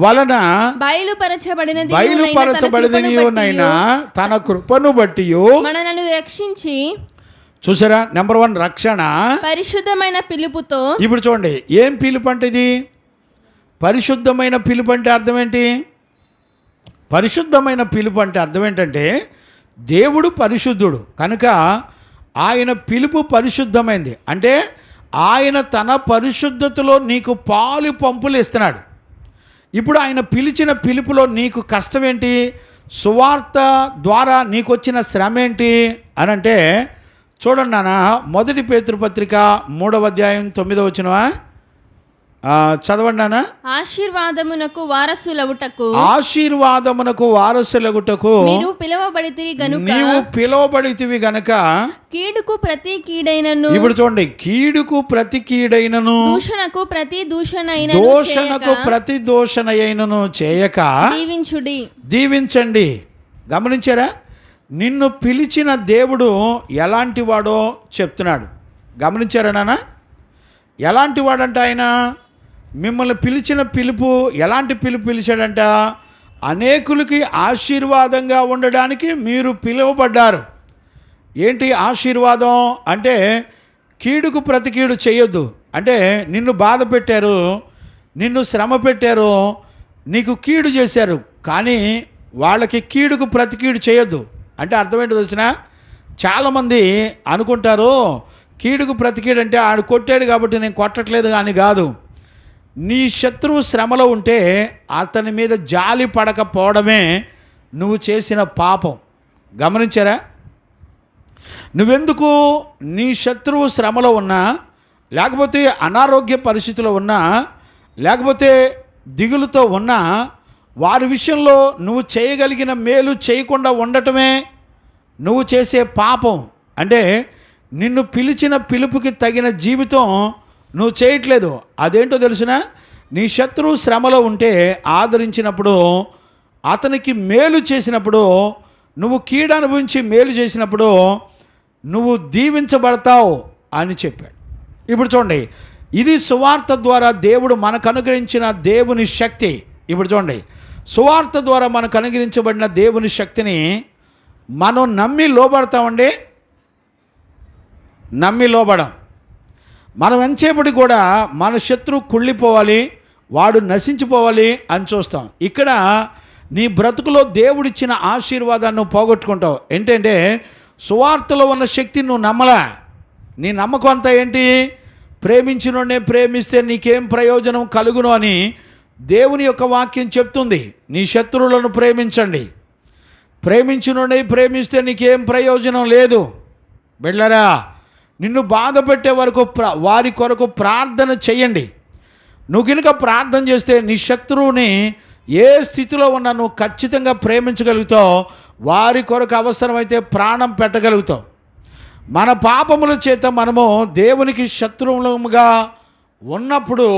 వలన బయలుపరచబడినది తన కృపను బట్టి మనలను రక్షించి. చూసారా? నెంబర్ 1 రక్షణ, పరిశుద్ధమైన పిలుపుతో. ఇప్పుడు చూడండి, ఏం పిలుపు అంటే ఇది? పరిశుద్ధమైన పిలుపు అంటే అర్థం ఏంటి? పరిశుద్ధమైన పిలుపు అంటే అర్థం ఏంటంటే దేవుడు పరిశుద్ధుడు కనుక ఆయన పిలుపు పరిశుద్ధమైంది. అంటే ఆయన తన పరిశుద్ధతలో నీకు పాలు పంపులు ఇస్తున్నాడు. ఇప్పుడు ఆయన పిలిచిన పిలుపులో నీకు కష్టం ఏంటి? సువార్త ద్వారా నీకు వచ్చిన శ్రమ ఏంటి అని అంటే చూడండి నాన్న, 1 పేతురు పత్రిక 3వ అధ్యాయం 9వ వచనమా చదవండి నాన్న. ఆశీర్వాదమునకు వారసులవుటకు ఆశీర్వాదమునకు వారసులగుటకు మీరు పిలువబడితిరి గనుక నీవు పిలువబడితివి గనక కీడుకు ప్రతి కీడైనను. ఇప్పుడు చూడండి, కీడుకు ప్రతి కీడైనను దూషణకు ప్రతి దూషణైనను దోషణకు ప్రతి దోషణయైనను చేయక దీవించుడి. దీవించండి. గమనించారా? నిన్ను పిలిచిన దేవుడు ఎలాంటి వాడో చెప్తున్నాడు. గమనించారా నాన్న? ఎలాంటి వాడంట ఆయన? మిమ్మల్ని పిలిచిన పిలుపు ఎలాంటి పిలుపు పిలిచాడంట? అనేకులకి ఆశీర్వాదంగా ఉండడానికి మీరు పిలువబడ్డారు. ఏంటి ఆశీర్వాదం అంటే? కీడుకు ప్రతి కీడు చేయొద్దు. అంటే నిన్ను బాధ పెట్టారు, నిన్ను శ్రమ పెట్టారు, నీకు కీడు చేశారు, కానీ వాళ్ళకి కీడుకు ప్రతి కీడు చేయొద్దు. అంటే అర్థమేంటో తెలిసిన? చాలామంది అనుకుంటారు కీడుకు ప్రతి కీడు అంటే ఆడు కొట్టాడు కాబట్టి నేను కొట్టట్లేదు అని కాదు. నీ శత్రువు శ్రమలో ఉంటే అతని మీద జాలి పడకపోవడమే నువ్వు చేసిన పాపం. గమనించారా? నువ్వెందుకు నీ శత్రువు శ్రమలో ఉన్నా, లేకపోతే అనారోగ్య పరిస్థితిలో ఉన్నా, లేకపోతే దిగులుతో ఉన్నా, వారి విషయంలో నువ్వు చేయగలిగిన మేలు చేయకుండా ఉండటమే నువ్వు చేసే పాపం. అంటే నిన్ను పిలిచిన పిలుపుకి తగిన జీవితం నువ్వు చేయట్లేదు. అదేంటో తెలుసునా? నీ శత్రువు శ్రమలో ఉంటే ఆదరించినప్పుడు, అతనికి మేలు చేసినప్పుడు, నువ్వు కీడు అనుభవించి మేలు చేసినప్పుడు నువ్వు దీవించబడతావు అని చెప్పాడు. ఇప్పుడు చూడండి, ఇది సువార్త ద్వారా దేవుడు మనకు అనుగ్రహించిన దేవుని శక్తి. ఇప్పుడు చూడండి, సువార్త ద్వారా మనకు అనుగ్రహించబడిన దేవుని శక్తిని మనం నమ్మి లోబడతామండి. నమ్మి లోబడం. మనం ఎంతసేపటి కూడా మన శత్రువు కుళ్ళిపోవాలి, వాడు నశించిపోవాలి అని చూస్తాం. ఇక్కడ నీ బ్రతుకులో దేవుడిచ్చిన ఆశీర్వాదాన్ని నువ్వు పోగొట్టుకుంటావు. ఏంటంటే సువార్తలో ఉన్న శక్తిని నువ్వు నమ్మలా. నీ నమ్మకం అంతా ఏంటి? ప్రేమించినోడే ప్రేమిస్తే నీకేం ప్రయోజనం కలుగును అని దేవుని యొక్క వాక్యం చెప్తుంది. నీ శత్రువులను ప్రేమించండి, ప్రేమించినోడే ప్రేమిస్తే నీకేం ప్రయోజనం లేదు. బిడ్డలారా, నిన్ను బాధ పెట్టే వరకు వారి కొరకు ప్రార్థన చెయ్యండి. నువ్వు కనుక ప్రార్థన చేస్తే నీ శత్రువుని ఏ స్థితిలో ఉన్నా నువ్వు ఖచ్చితంగా ప్రేమించగలుగుతావు. వారి కొరకు అవసరమైతే ప్రాణం పెట్టగలుగుతావు. మన పాపముల చేత మనము దేవునికి శత్రువులుగా ఉన్నప్పుడు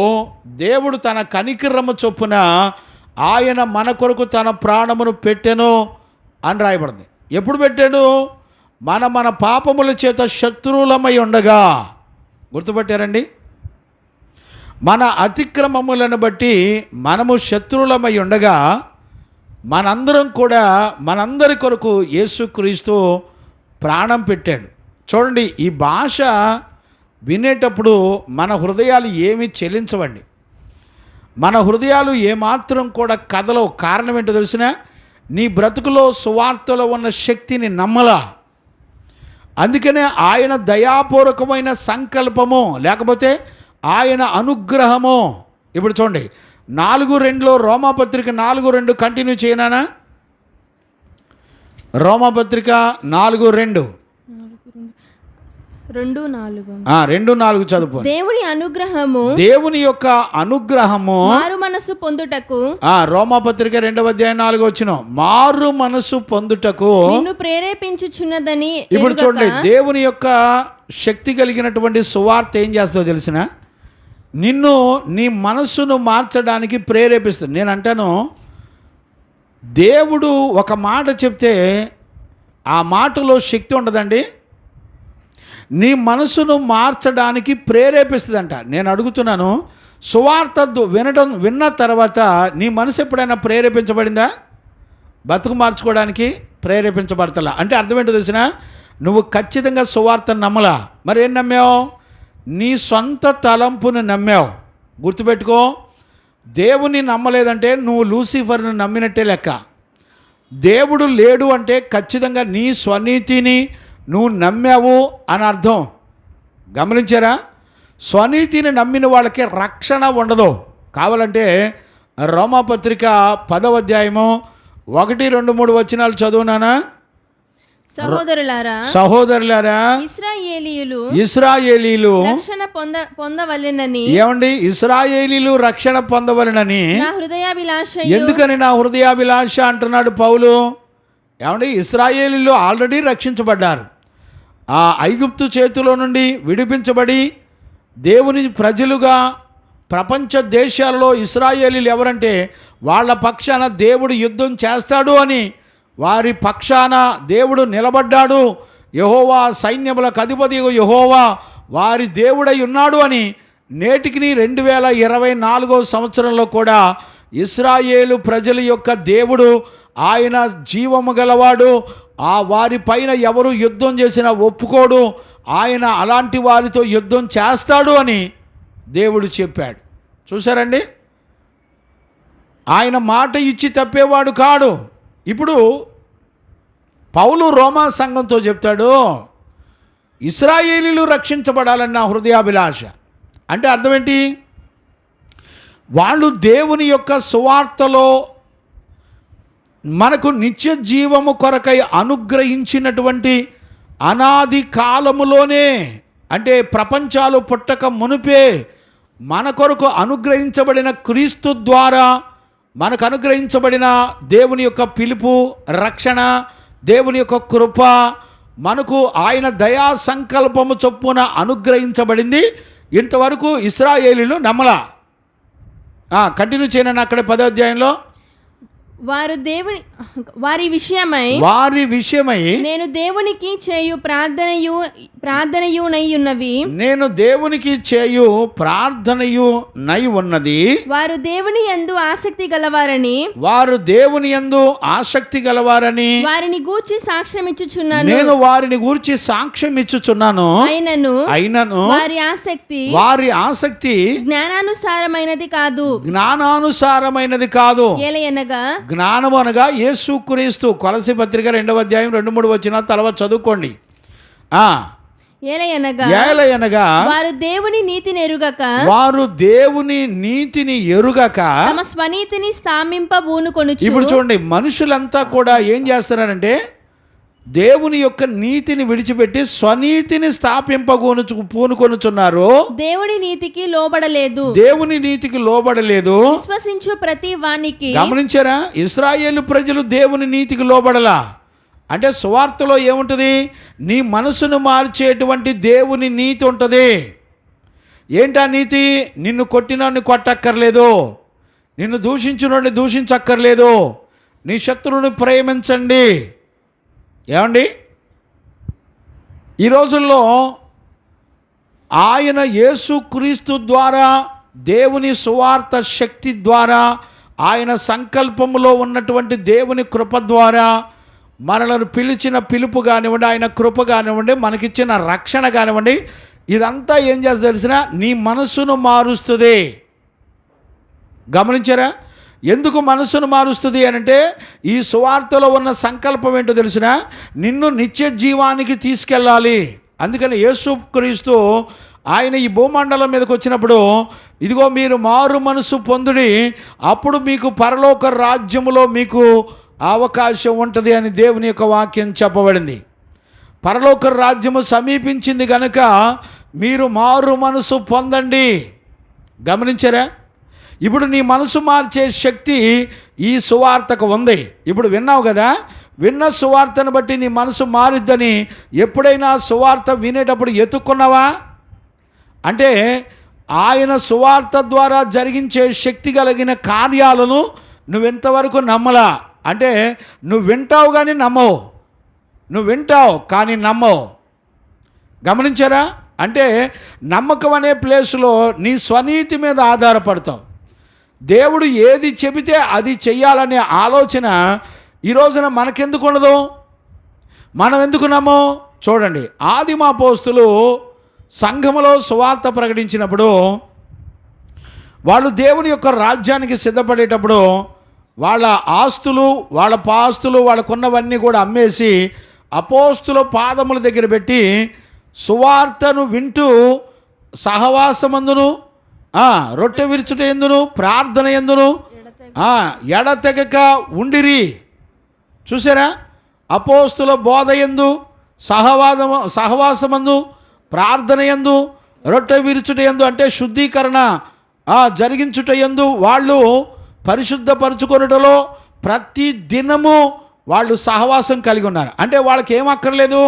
దేవుడు తన కనికరము చొప్పున ఆయన మన కొరకు తన ప్రాణమును పెట్టెను అని రాయబడింది. ఎప్పుడు పెట్టాడు? మన పాపముల చేత శత్రువులమై ఉండగా. గుర్తుపట్టారండి? మన అతిక్రమములను బట్టి మనము శత్రువులమై ఉండగా మనందరి కొరకు యేసుక్రీస్తు ప్రాణం పెట్టాడు. చూడండి, ఈ భాష వినేటప్పుడు మన హృదయాలు ఏమీ చెలించవండి. మన హృదయాలు ఏమాత్రం కూడా కదలవు. కారణం ఏంటో తెలిసిన? నీ బ్రతుకులో సువార్తలో ఉన్న శక్తిని నమ్మలా. అందుకనే ఆయన దయాపూర్వకమైన సంకల్పము, లేకపోతే ఆయన అనుగ్రహము. ఇప్పుడు చూడండి, 4:2 రోమాపత్రిక 4:2 కంటిన్యూ చేయనా? రోమాపత్రిక 4:2 2:4 చదువు. దేవుని యొక్క అనుగ్రహము మారు మనసు పొందుటకు, రోమాపత్రిక 2వ అధ్యాయం 4వ వచనం, మారు మనసు పొందుటకు నిన్ను ప్రేరేపించుచున్నదని. ఇప్పుడు చూడండి, దేవుని యొక్క శక్తి కలిగినటువంటి సువార్త ఏం చేస్తుందో తెలిసిన? నిన్ను నీ మనస్సును మార్చడానికి ప్రేరేపిస్తుంది. నేను అంటాను, దేవుడు ఒక మాట చెప్తే ఆ మాటలో శక్తి ఉండదండి, నీ మనసును మార్చడానికి ప్రేరేపిస్తుందంట. నేను అడుగుతున్నాను, సువార్త విన్న తర్వాత నీ మనసు ఎప్పుడైనా ప్రేరేపించబడిందా? బతుకు మార్చుకోవడానికి ప్రేరేపించబడతలా. అంటే అర్థం ఏంటో తెలిసిన? నువ్వు ఖచ్చితంగా సువార్తను నమ్మలా. మరి ఏం నమ్మావు? నీ సొంత తలంపును నమ్మావు. గుర్తుపెట్టుకో, దేవుని నమ్మలేదంటే నువ్వు లూసిఫర్ను నమ్మినట్టే లెక్క. దేవుడు లేడు అంటే ఖచ్చితంగా నీ స్వనీతిని నువ్వు నమ్మావు అని అర్థం. గమనించారా? స్వనీతిని నమ్మిన వాళ్ళకి రక్షణ ఉండదు. కావాలంటే రోమాపత్రిక 10వ అధ్యాయము 1, 2, 3 వచనాలు చదువునానా? సహోదరులారా, ఇశ్రాయేలీలు రక్షణ పొందవలెనని. ఏమండి? ఇశ్రాయేలీలు రక్షణ పొందవలెనని ఎందుకని నా హృదయాభిలాష అంటున్నాడు పౌలు. ఏమండి? ఇశ్రాయేలీలు ఆల్రెడీ రక్షించబడ్డారు. ఆ ఐగుప్తు చేతిలో నుండి విడిపించబడి దేవుని ప్రజలుగా ప్రపంచ దేశాలలో ఇశ్రాయేలీలు ఎవరంటే వాళ్ళ పక్షాన దేవుడు యుద్ధం చేస్తాడు అని, వారి పక్షాన దేవుడు నిలబడ్డాడు, యెహోవా సైన్యములకు అధిపతి యెహోవా వారి దేవుడై ఉన్నాడు అని నేటికి 2024వ సంవత్సరంలో కూడా ఇశ్రాయేలు ప్రజల యొక్క దేవుడు ఆయన జీవము గలవాడు, ఆ వారి పైన ఎవరు యుద్ధం చేసినా ఒప్పుకోడు, ఆయన అలాంటి వారితో యుద్ధం చేస్తాడు అని దేవుడు చెప్పాడు. చూసారండి? ఆయన మాట ఇచ్చి తప్పేవాడు కాడు. ఇప్పుడు పౌలు రోమా సంఘంతో చెప్తాడు, ఇశ్రాయేలీలు రక్షించబడాలన్న హృదయాభిలాష. అంటే అర్థం ఏంటి? వాళ్ళు దేవుని యొక్క సువార్తలో మనకు నిత్య జీవము కొరకై అనుగ్రహించినటువంటి అనాది కాలములోనే, అంటే ప్రపంచాలు పుట్టక మునుపే మన కొరకు అనుగ్రహించబడిన క్రీస్తు ద్వారా మనకు అనుగ్రహించబడిన దేవుని యొక్క పిలుపు, రక్షణ, దేవుని యొక్క కృప మనకు ఆయన దయా సంకల్పము చొప్పున అనుగ్రహించబడింది. ఇంతవరకు ఇశ్రాయేలీలు నమ్మలా. కంటిన్యూ చేయను అక్కడ 10వ అధ్యాయంలో. వారి విషయమై నేను దేవునికి చేయు ప్రార్థనయు నై ఉన్నది. వారు దేవుని యందు ఆసక్తి గలవారని వారిని గూర్చి సాక్ష్యం ఇచ్చుచున్నాను. నేను వారిని గూర్చి సాక్ష్యం ఇచ్చుచున్నాను. అయినను వారి ఆసక్తి జ్ఞానానుసారమైనది కాదు. ఏలయనగా జ్ఞానము అనగా యేసుక్రీస్తు. కొలస్సీ పత్రిక 2వ అధ్యాయం 2, 3 వచనాల తర్వాత చదువుకోండి. ఏలయనగా వారు దేవుని నీతిని ఎరుగక తమ స్వనీతిని స్థాపింపబూనుకొనుచు. ఇప్పుడు చూడండి, మనుషులంతా కూడా ఏం చేస్తున్నారంటే దేవుని యొక్క నీతిని విడిచిపెట్టి స్వనీతిని పూనుకొనుచున్నారు. దేవుని నీతికి లోబడలేదు. విశ్వసించు ప్రతి వానికి. గమనించారా? ఇశ్రాయేలు ప్రజలు దేవుని నీతికి లోబడలా. అంటే సువార్తలో ఏముంటుంది? నీ మనసును మార్చేటువంటి దేవుని నీతి ఉంటుంది. ఏంటా నీతి? నిన్ను కొట్టినోడిని కొట్టక్కర్లేదు, నిన్ను దూషించినోడిని దూషించక్కర్లేదు, నీ శత్రువుని ప్రేమించండి. ఏమండి? ఈ రోజుల్లో ఆయన యేసుక్రీస్తు ద్వారా, దేవుని సువార్త శక్తి ద్వారా, ఆయన సంకల్పములో ఉన్నటువంటి దేవుని కృప ద్వారా మనలను పిలిచిన పిలుపు కానివ్వండి, ఆయన కృప కానివ్వండి, మనకిచ్చిన రక్షణ కానివ్వండి, ఇదంతా ఏం చేస్తుంది తెలిసిన? నీ మనసును మారుస్తుంది. గమనించారా? ఎందుకు మనసును మారుస్తుంది అనంటే ఈ సువార్తలో ఉన్న సంకల్పం ఏంటో తెలిసిన? నిన్ను నిత్య జీవానికి తీసుకెళ్ళాలి. అందుకని యేసుక్రీస్తు ఆయన ఈ భూమండలం మీదకి వచ్చినప్పుడు, ఇదిగో మీరు మారు మనసు పొందుడి, అప్పుడు మీకు పరలోక రాజ్యములో మీకు అవకాశం ఉంటుంది అని దేవుని యొక్క వాక్యం చెప్పబడింది. పరలోక రాజ్యము సమీపించింది కనుక మీరు మారు మనసు పొందండి. గమనించారా? ఇప్పుడు నీ మనసు మార్చే శక్తి ఈ సువార్తకు ఉంది. ఇప్పుడు విన్నావు కదా, విన్న సువార్తను బట్టి నీ మనసు మారిద్దని ఎప్పుడైనా సువార్త వినేటప్పుడు ఎత్తుక్కున్నావా? అంటే ఆయన సువార్త ద్వారా జరిగించే శక్తి కలిగిన కార్యాలను నువ్వెంతవరకు నమ్మలా. అంటే నువ్వు వింటావు కానీ నమ్మవు, నువ్వు వింటావు కానీ నమ్మవు. గమనించారా? అంటే నమ్మకం అనే ప్లేస్లో నీ స్వనీతి మీద ఆధారపడతావు. దేవుడు ఏది చెబితే అది చెయ్యాలనే ఆలోచన ఈ రోజున మనకెందుకు ఉండదు? మనం ఎందుకు నమ్మో? చూడండి, ఆదిమ అపోస్తులు సంఘములో సువార్త ప్రకటించినప్పుడు వాళ్ళు దేవుని యొక్క రాజ్యానికి సిద్ధపడేటప్పుడు వాళ్ళ ఆస్తులు, వాళ్ళ పాస్తులు, వాళ్ళకున్నవన్నీ కూడా అమ్మేసి అపోస్తుల పాదముల దగ్గర పెట్టి సువార్తను వింటూ సహవాసమందును, రొట్టె విరుచుట ఎందును, ప్రార్థన ఎందును ఎడతెగక ఉండిరి. చూసారా? అపోస్తుల బోధ యందు, సహవాసమందు, ప్రార్థన యందు, రొట్టె విరుచుట యందు అంటే శుద్ధీకరణ జరిగించుట యందు వాళ్ళు పరిశుద్ధపరచుకొనుటలో ప్రతి దినము వాళ్ళు సహవాసం కలిగి ఉన్నారు. అంటే వాళ్ళకి ఏం అక్కర్లేదు,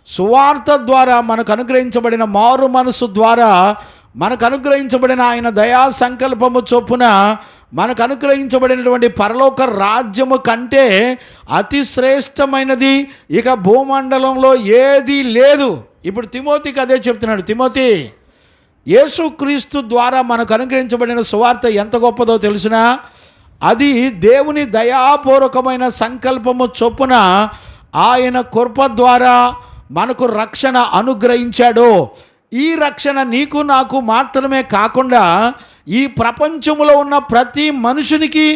సువార్త ద్వారా మనకు అనుగ్రహించబడిన మారు మనసు ద్వారా మనకు అనుగ్రహించబడిన ఆయన దయా సంకల్పము చొప్పున మనకు అనుగ్రహించబడినటువంటి పరలోక రాజ్యము కంటే అతి శ్రేష్టమైనది ఇక భూమండలంలో ఏదీ లేదు. ఇప్పుడు తిమోతికి అదే చెప్తున్నాడు. తిమోతి, యేసుక్రీస్తు ద్వారా మనకు అనుగ్రహించబడిన సువార్త ఎంత గొప్పదో తెలుసునా? అది దేవుని దయాపూర్వకమైన సంకల్పము చొప్పున ఆయన కృప ద్వారా మనకు రక్షణ అనుగ్రహించాడు. ఈ రక్షణ నీకు నాకు మాత్రమే కాకుండా ఈ ప్రపంచంలో ఉన్న ప్రతి మనుషునికి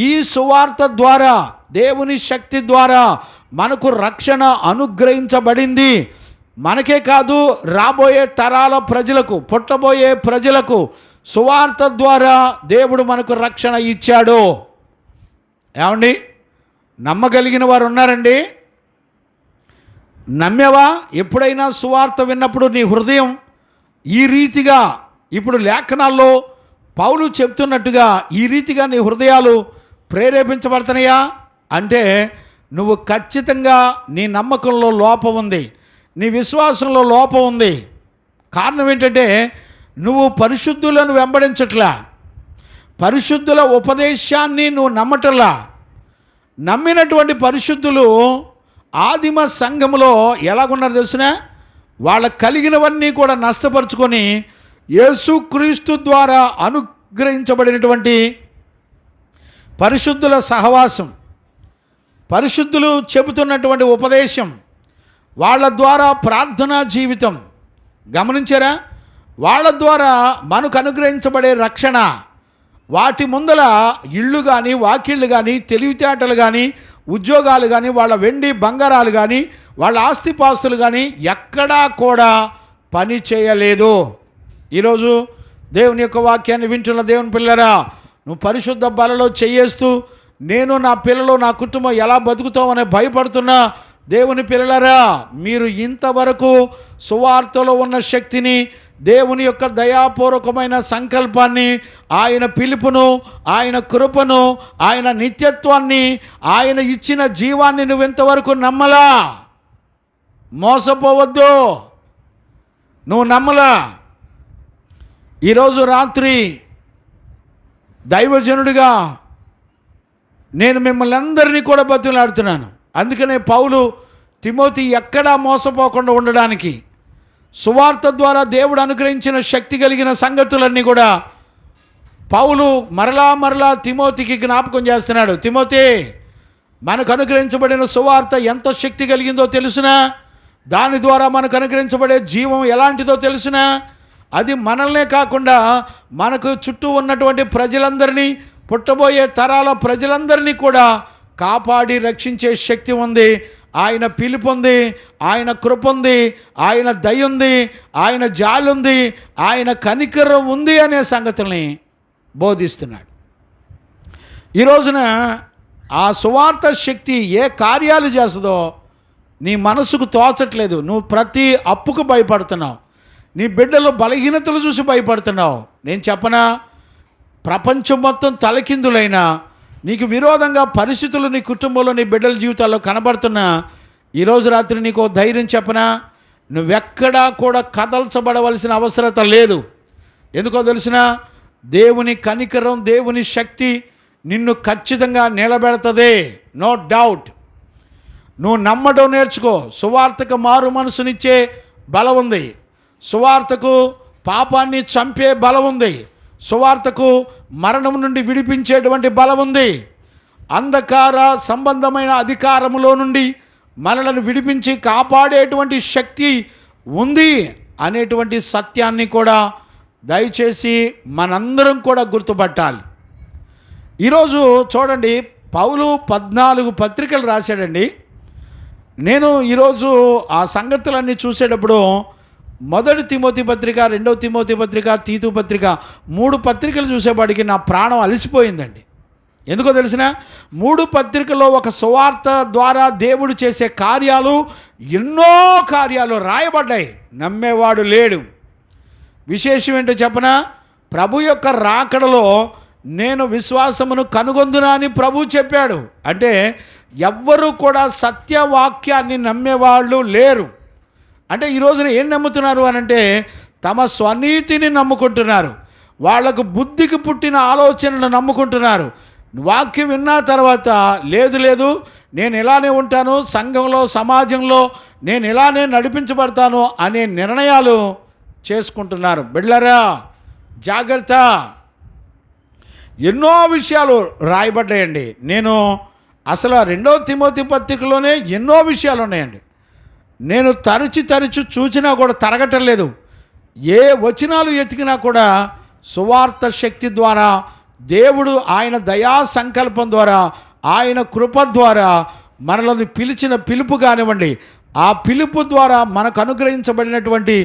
ఈ సువార్త ద్వారా, దేవుని శక్తి ద్వారా మనకు రక్షణ అనుగ్రహించబడింది. మనకే కాదు, రాబోయే తరాల ప్రజలకు, పుట్టబోయే ప్రజలకు సువార్త ద్వారా దేవుడు మనకు రక్షణ ఇచ్చాడు. ఏమండి, నమ్మగలిగిన వారు ఉన్నారండి? నమ్మేవా? ఎప్పుడైనా సువార్త విన్నప్పుడు నీ హృదయం ఈ రీతిగా, ఇప్పుడు లేఖనాల్లో పౌలు చెప్తున్నట్టుగా ఈ రీతిగా నీ హృదయాలు ప్రేరేపించబడుతున్నాయా అంటే నువ్వు ఖచ్చితంగా నీ నమ్మకంలో లోపం ఉంది, నీ విశ్వాసంలో లోపం ఉంది. కారణం ఏంటంటే నువ్వు పరిశుద్ధులను వెంబడించట్లా, పరిశుద్ధుల ఉపదేశాన్ని నువ్వు నమ్మటల్లా. నమ్మినటువంటి పరిశుద్ధులు ఆదిమ సంఘములో ఎలాగున్నారు తెలిసిన? వాళ్ళకు కలిగినవన్నీ కూడా నష్టపరుచుకొని యేసుక్రీస్తు ద్వారా అనుగ్రహించబడినటువంటి పరిశుద్ధుల సహవాసం, పరిశుద్ధులు చెబుతున్నటువంటి ఉపదేశం, వాళ్ళ ద్వారా ప్రార్థనా జీవితం, గమనించారా? వాళ్ళ ద్వారా మనకు అనుగ్రహించబడే రక్షణ, వాటి ముందల ఇళ్ళు కానీ, వాకిళ్ళు కానీ, తెలివితేటలు కానీ, ఉద్యోగాలు కానీ, వాళ్ళ వెండి బంగారాలు కానీ, వాళ్ళ ఆస్తిపాస్తులు కానీ ఎక్కడా కూడా పని చేయలేదు. ఈరోజు దేవుని యొక్క వాక్యాన్ని వింటున్న దేవుని పిల్లరా, నువ్వు పరిశుద్ధ బలలో చెయ్యేస్తూ నేను, నా పిల్లలు, నా కుటుంబం ఎలా బతుకుతామని భయపడుతున్నా దేవుని పిల్లలరా, మీరు ఇంతవరకు సువార్తలో ఉన్న శక్తిని, దేవుని యొక్క దయాపూర్వకమైన సంకల్పాన్ని, ఆయన పిలుపును, ఆయన కృపను, ఆయన నిత్యత్వాన్ని, ఆయన ఇచ్చిన జీవాన్ని నువ్వెంతవరకు నమ్మలా? మోసపోవద్దు, నువ్వు నమ్మలా. ఈరోజు రాత్రి దైవజనుడిగా నేను మిమ్మల్ని అందరినీ కూడా బతులాడుతున్నాను. అందుకనే పౌలు తిమోతి ఎక్కడా మోసపోకుండా ఉండడానికి సువార్త ద్వారా దేవుడు అనుగ్రహించిన శక్తి కలిగిన సంగతులన్నీ కూడా పౌలు మరలా తిమోతికి జ్ఞాపకం చేస్తున్నాడు. తిమోతి, మనకు అనుగ్రహించబడిన సువార్త ఎంత శక్తి కలిగిందో తెలుసునా? దాని ద్వారా మనకు అనుగ్రహించబడే జీవం ఎలాంటిదో తెలుసునా? అది మనల్నే కాకుండా మనకు చుట్టూ ఉన్నటువంటి ప్రజలందరినీ, పుట్టబోయే తరాల ప్రజలందరినీ కూడా కాపాడి రక్షించే శక్తి ఉంది. ఆయన పిలుపు ఉంది, ఆయన కృప ఉంది, ఆయన దయ ఉంది, ఆయన జాలి ఉంది, ఆయన కనికరం ఉంది అనే సంగతుల్ని బోధిస్తున్నాడు. ఈ రోజున ఆ సువార్త శక్తి ఏ కార్యాలు చేస్తుందో నీ మనసుకు తోచట్లేదు. నువ్వు ప్రతి అప్పుకు భయపడుతున్నావు, నీ బిడ్డలు బలహీనతలు చూసి భయపడుతున్నావు. నేను చెప్పనా, ప్రపంచం మొత్తం తలకిందులైనా నీకు విరోధంగా పరిస్థితులు నీ కుటుంబంలో, నీ బిడ్డల జీవితాల్లో కనబడుతున్నా ఈరోజు రాత్రి నీకు ధైర్యం చెప్పనా, నువ్వెక్కడా కూడా కదల్చబడవలసిన అవసరత లేదు. ఎందుకో తెలిసినా, దేవుని కనికరం, దేవుని శక్తి నిన్ను ఖచ్చితంగా నిలబెడుతుంది, నో డౌట్. నువ్వు నమ్మడం నేర్చుకో. సువార్తకు మారు మనసునిచ్చే బలం ఉంది, సువార్తకు పాపాన్ని చంపే బలం ఉంది, సువార్తకు మరణం నుండి విడిపించేటువంటి బలం ఉంది, అంధకార సంబంధమైన అధికారములో నుండి మనలను విడిపించి కాపాడేటువంటి శక్తి ఉంది అనేటువంటి సత్యాన్ని కూడా దయచేసి మనందరం కూడా గుర్తుపట్టాలి. ఈరోజు చూడండి, పౌలు 14 పత్రికలు రాశాడండి. నేను ఈరోజు ఆ సంగతులన్నీ చూసేటప్పుడు 1 తిమోతి పత్రిక, 2 తిమోతి పత్రిక, తీతు పత్రిక 3 పత్రికలు చూసేపాటికి నా ప్రాణం అలసిపోయిందండి. ఎందుకో తెలిసిన 3 పత్రికల్లో ఒక సువార్త ద్వారా దేవుడు చేసే కార్యాలు, ఎన్నో కార్యాలు రాయబడ్డాయి. నమ్మేవాడు లేడు. విశేషం ఏంటో చెప్పనా, ప్రభు యొక్క రాకడలో నేను విశ్వాసమును కనుగొందునా అని ప్రభు చెప్పాడు. అంటే ఎవ్వరూ కూడా సత్యవాక్యాన్ని నమ్మేవాళ్ళు లేరు. అంటే ఈ రోజున ఏం నమ్ముతున్నారు అనంటే తమ స్వనీతిని నమ్ముకుంటున్నారు. వాళ్లకు బుద్ధికి పుట్టిన ఆలోచనలు నమ్ముకుంటున్నారు. వాక్యం విన్న తర్వాత లేదు నేను ఇలానే ఉంటాను, సంఘంలో సమాజంలో నేను ఇలానే నడిపించబడతాను అనే నిర్ణయాలు చేసుకుంటున్నారు. బిడ్డలారా జాగ్రత్త. ఎన్నో విషయాలు రాయబడ్డాయండి. నేను అసలు 2 తిమోతి పత్రికలోనే ఎన్నో విషయాలు ఉన్నాయండి. నేను తరచి చూసినా కూడా తరగటం లేదు. ఏ వచనాలు ఎతికినా కూడా సువార్త శక్తి ద్వారా, దేవుడు ఆయన దయా సంకల్పం ద్వారా, ఆయన కృప ద్వారా మనల్ని పిలిచిన పిలుపు కానివ్వండి, ఆ పిలుపు ద్వారా మనకు అనుగ్రహించబడినటువంటి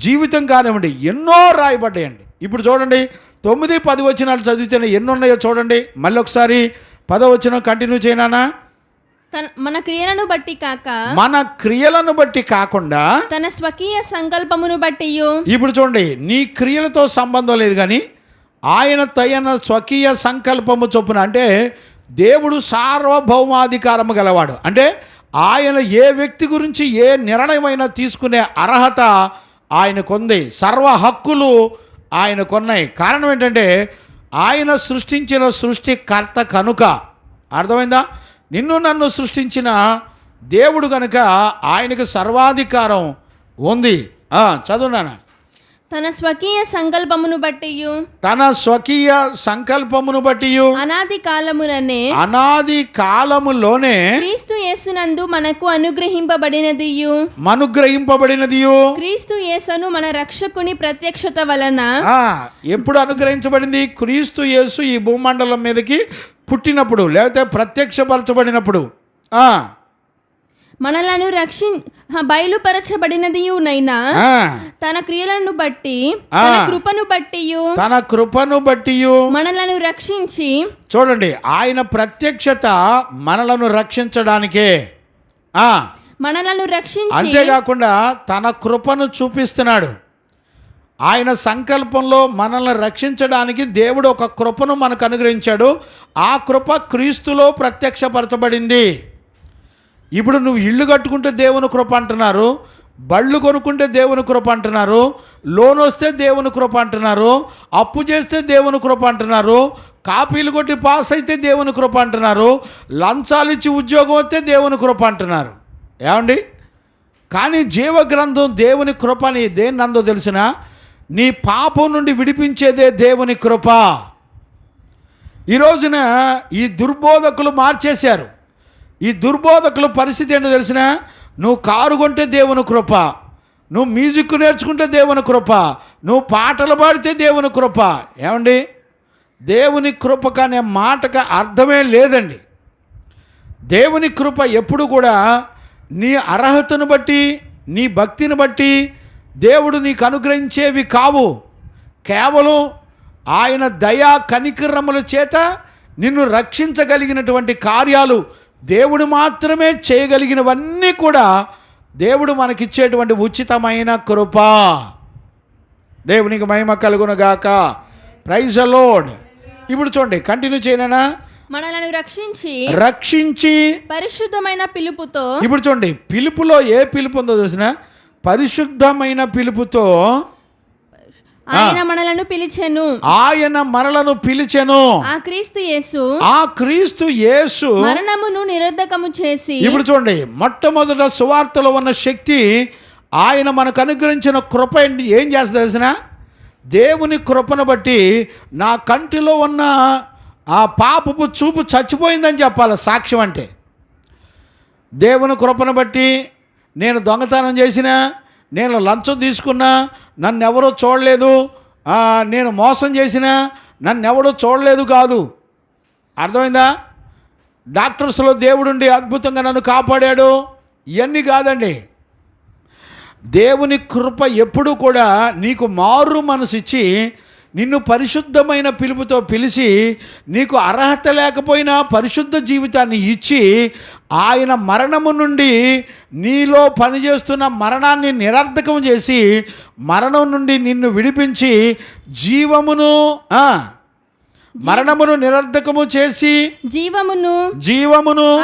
జీవితం కానివ్వండి, ఎన్నో రాయబడ్డాయండి. ఇప్పుడు చూడండి, 9, 10 వచనాలు చదివితేనే ఎన్ని ఉన్నాయో చూడండి. మళ్ళీ ఒకసారి 10వ వచనం కంటిన్యూ చేయనా. మన క్రియలను బట్టి కాక, మన క్రియలను బట్టి కాకుండా తన స్వకీయ సంకల్పమును బట్టి. ఇప్పుడు చూడండి, నీ క్రియలతో సంబంధం లేదు కానీ ఆయన తన స్వకీయ సంకల్పము చొప్పున, అంటే దేవుడు సార్వభౌమాధికారము గలవాడు. అంటే ఆయన ఏ వ్యక్తి గురించి ఏ నిర్ణయమైనా తీసుకునే అర్హత ఆయనకుంది. సర్వ హక్కులు ఆయనకున్నాయి. కారణం ఏంటంటే ఆయన సృష్టించిన సృష్టికర్త కనుక. అర్థమైందా? నిన్ను నన్ను సృష్టించిన దేవుడు కనుక ఆయనకు సర్వాధికారం ఉంది. చదువునానా. తన స్వకీయ సంకల్పమును బట్టి, తన స్వకీయ సంకల్పమును బట్టి అనాది కాలములోనే క్రీస్తు యేసునందు మనకు అనుగ్రహింపబడినది క్రీస్తు యేసును మన రక్షకుని ప్రత్యక్షత వలన. ఎప్పుడు అనుగ్రహించబడింది? క్రీస్తు యేసు ఈ భూమండలం మీదకి పుట్టినప్పుడు, లేకపోతే ప్రత్యక్షపరచబడినప్పుడు మనలను బయలుపరచబడినదియునైనా తన క్రియలను బట్టి, తన కృపను బట్టి మనలను రక్షించి. చూడండి, ఆయన ప్రత్యక్షత మనలను రక్షించడానికే. మనలను రక్షించి, అంతేకాకుండా తన కృపను చూపిస్తున్నాడు. ఆయన సంకల్పంలో మనల్ని రక్షించడానికి దేవుడు ఒక కృపను మనకు అనుగ్రహించాడు. ఆ కృప క్రీస్తులో ప్రత్యక్షపరచబడింది. ఇప్పుడు నువ్వు ఇల్లు కట్టుకుంటే దేవుని కృప అంటున్నారు, బళ్ళు కొనుక్కుంటే దేవుని కృప అంటున్నారు, లోన్ వస్తే దేవుని కృప అంటున్నారు, అప్పు చేస్తే దేవుని కృప అంటున్నారు, కాపీలు కొట్టి పాస్ అయితే దేవుని కృప అంటున్నారు, లంచాలు ఇచ్చి ఉద్యోగం వస్తే దేవుని కృప అంటున్నారు. ఏమండి? కానీ జీవగ్రంథం దేవుని కృపని దేని నందో తెలిసిన, నీ పాపం నుండి విడిపించేదే దేవుని కృప. ఈ రోజున ఈ దుర్బోధకులు మార్చేశారు. ఈ దుర్బోధకుల పరిస్థితి ఏంటో తెలిసిన, నువ్వు కారు కొంటే దేవుని కృప, నువ్వు మ్యూజిక్ నేర్చుకుంటే దేవుని కృప, నువ్వు పాటలు పాడితే దేవుని కృప. ఏమండి? దేవుని కృపకు అనే మాటకు అర్థమే లేదండి. దేవుని కృప ఎప్పుడు కూడా నీ అర్హతను బట్టి, నీ భక్తిని బట్టి దేవుడు నీకు అనుగ్రహించేవి కావు. కేవలం ఆయన దయా కనికరముల చేత నిన్ను రక్షించగలిగినటువంటి కార్యాలు దేవుడు మాత్రమే చేయగలిగినవన్నీ కూడా దేవుడు మనకిచ్చేటువంటి ఉచితమైన కృప. దేవునికి మహిమ కలుగునుగాక. Praise the Lord. ఇప్పుడు చూడండి, కంటిన్యూ చేయనా. మనలను రక్షించి పరిశుద్ధమైన పిలుపుతో. ఇప్పుడు చూడండి, పిలుపులో ఏ పిలుపు ఉందో చూసిన, పరిశుద్ధమైన పిలుపుతో ఆయన మనలను పిలిచెను. ఆ క్రీస్తు యేసు మరణమును నిరర్ధకము చేసి. ఇప్పుడు చూడండి, మొట్టమొదట సువార్తలో ఉన్న శక్తి, ఆయన మనకు అనుగ్రహించిన కృప ఏం చేస్తుంది తెలిసిన, దేవుని కృపను బట్టి నా కంటిలో ఉన్న ఆ పాపపు చూపు చచ్చిపోయిందని చెప్పాలి సాక్ష్యం. అంటే దేవుని కృపను బట్టి నేను దొంగతనం చేసినా, నేను లంచం తీసుకున్నా, నన్ను ఎవరో చూడలేదు, నేను మోసం చేసినా నన్ను ఎవడో చూడలేదు కాదు. అర్థమైందా? డాక్టర్స్లో దేవుడుండి అద్భుతంగా నన్ను కాపాడాడు, ఇవన్నీ కాదండి. దేవుని కృప ఎప్పుడూ కూడా నీకు మారు మనసిచ్చి నిన్ను పరిశుద్ధమైన పిలుపుతో పిలిచి నీకు అర్హత లేకపోయినా పరిశుద్ధ జీవితాన్ని ఇచ్చి ఆయన మరణము నుండి నీలో పనిచేస్తున్న మరణాన్ని నిరర్ధకం చేసి మరణం నుండి నిన్ను విడిపించి మరణమును నిరర్ధకము చేసి జీవమును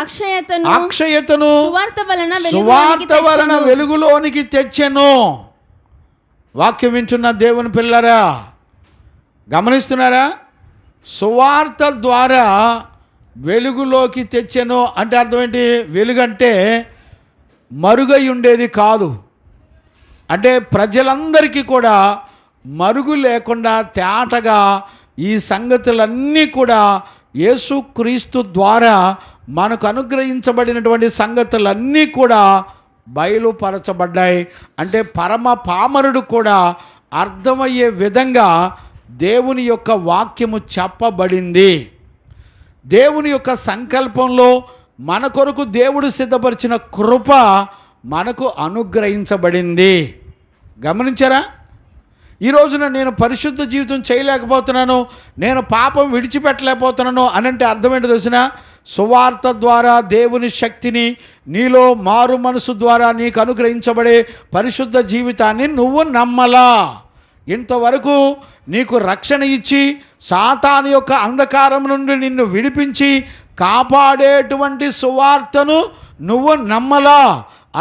అక్షయతను సువార్త వలన వెలుగులోనికి తెచ్చెను. వాక్యం వింటున్న దేవుని పిల్లరా, గమనిస్తున్నారా? సువార్త ద్వారా వెలుగులోకి తెచ్చెను అంటే అర్థం ఏంటి? వెలుగంటే మరుగై ఉండేది కాదు, అంటే ప్రజలందరికీ కూడా మరుగు లేకుండా తేటగా ఈ సంగతులన్నీ కూడా యేసుక్రీస్తు ద్వారా మనకు అనుగ్రహించబడినటువంటి సంగతులన్నీ కూడా బయలుపరచబడ్డాయి. అంటే పరమ పామరుడు కూడా అర్థమయ్యే విధంగా దేవుని యొక్క వాక్యము చెప్పబడింది. దేవుని యొక్క సంకల్పంలో మన కొరకు దేవుడు సిద్ధపరిచిన కృప మనకు అనుగ్రహించబడింది. గమనించారా? ఈ రోజున నేను పరిశుద్ధ జీవితం చేయలేకపోతున్నాను, నేను పాపం విడిచిపెట్టలేకపోతున్నాను అనంటే అర్థం ఏంటో తెలిసిన? సువార్త ద్వారా దేవుని శక్తిని నీలో మారు మనసు ద్వారా నీకు అనుగ్రహించబడే పరిశుద్ధ జీవితాన్ని నువ్వు నమ్మలా. ఇంతవరకు నీకు రక్షణ ఇచ్చి సాతాను యొక్క అంధకారం నుండి నిన్ను విడిపించి కాపాడేటువంటి సువార్తను నువ్వు నమ్మలా.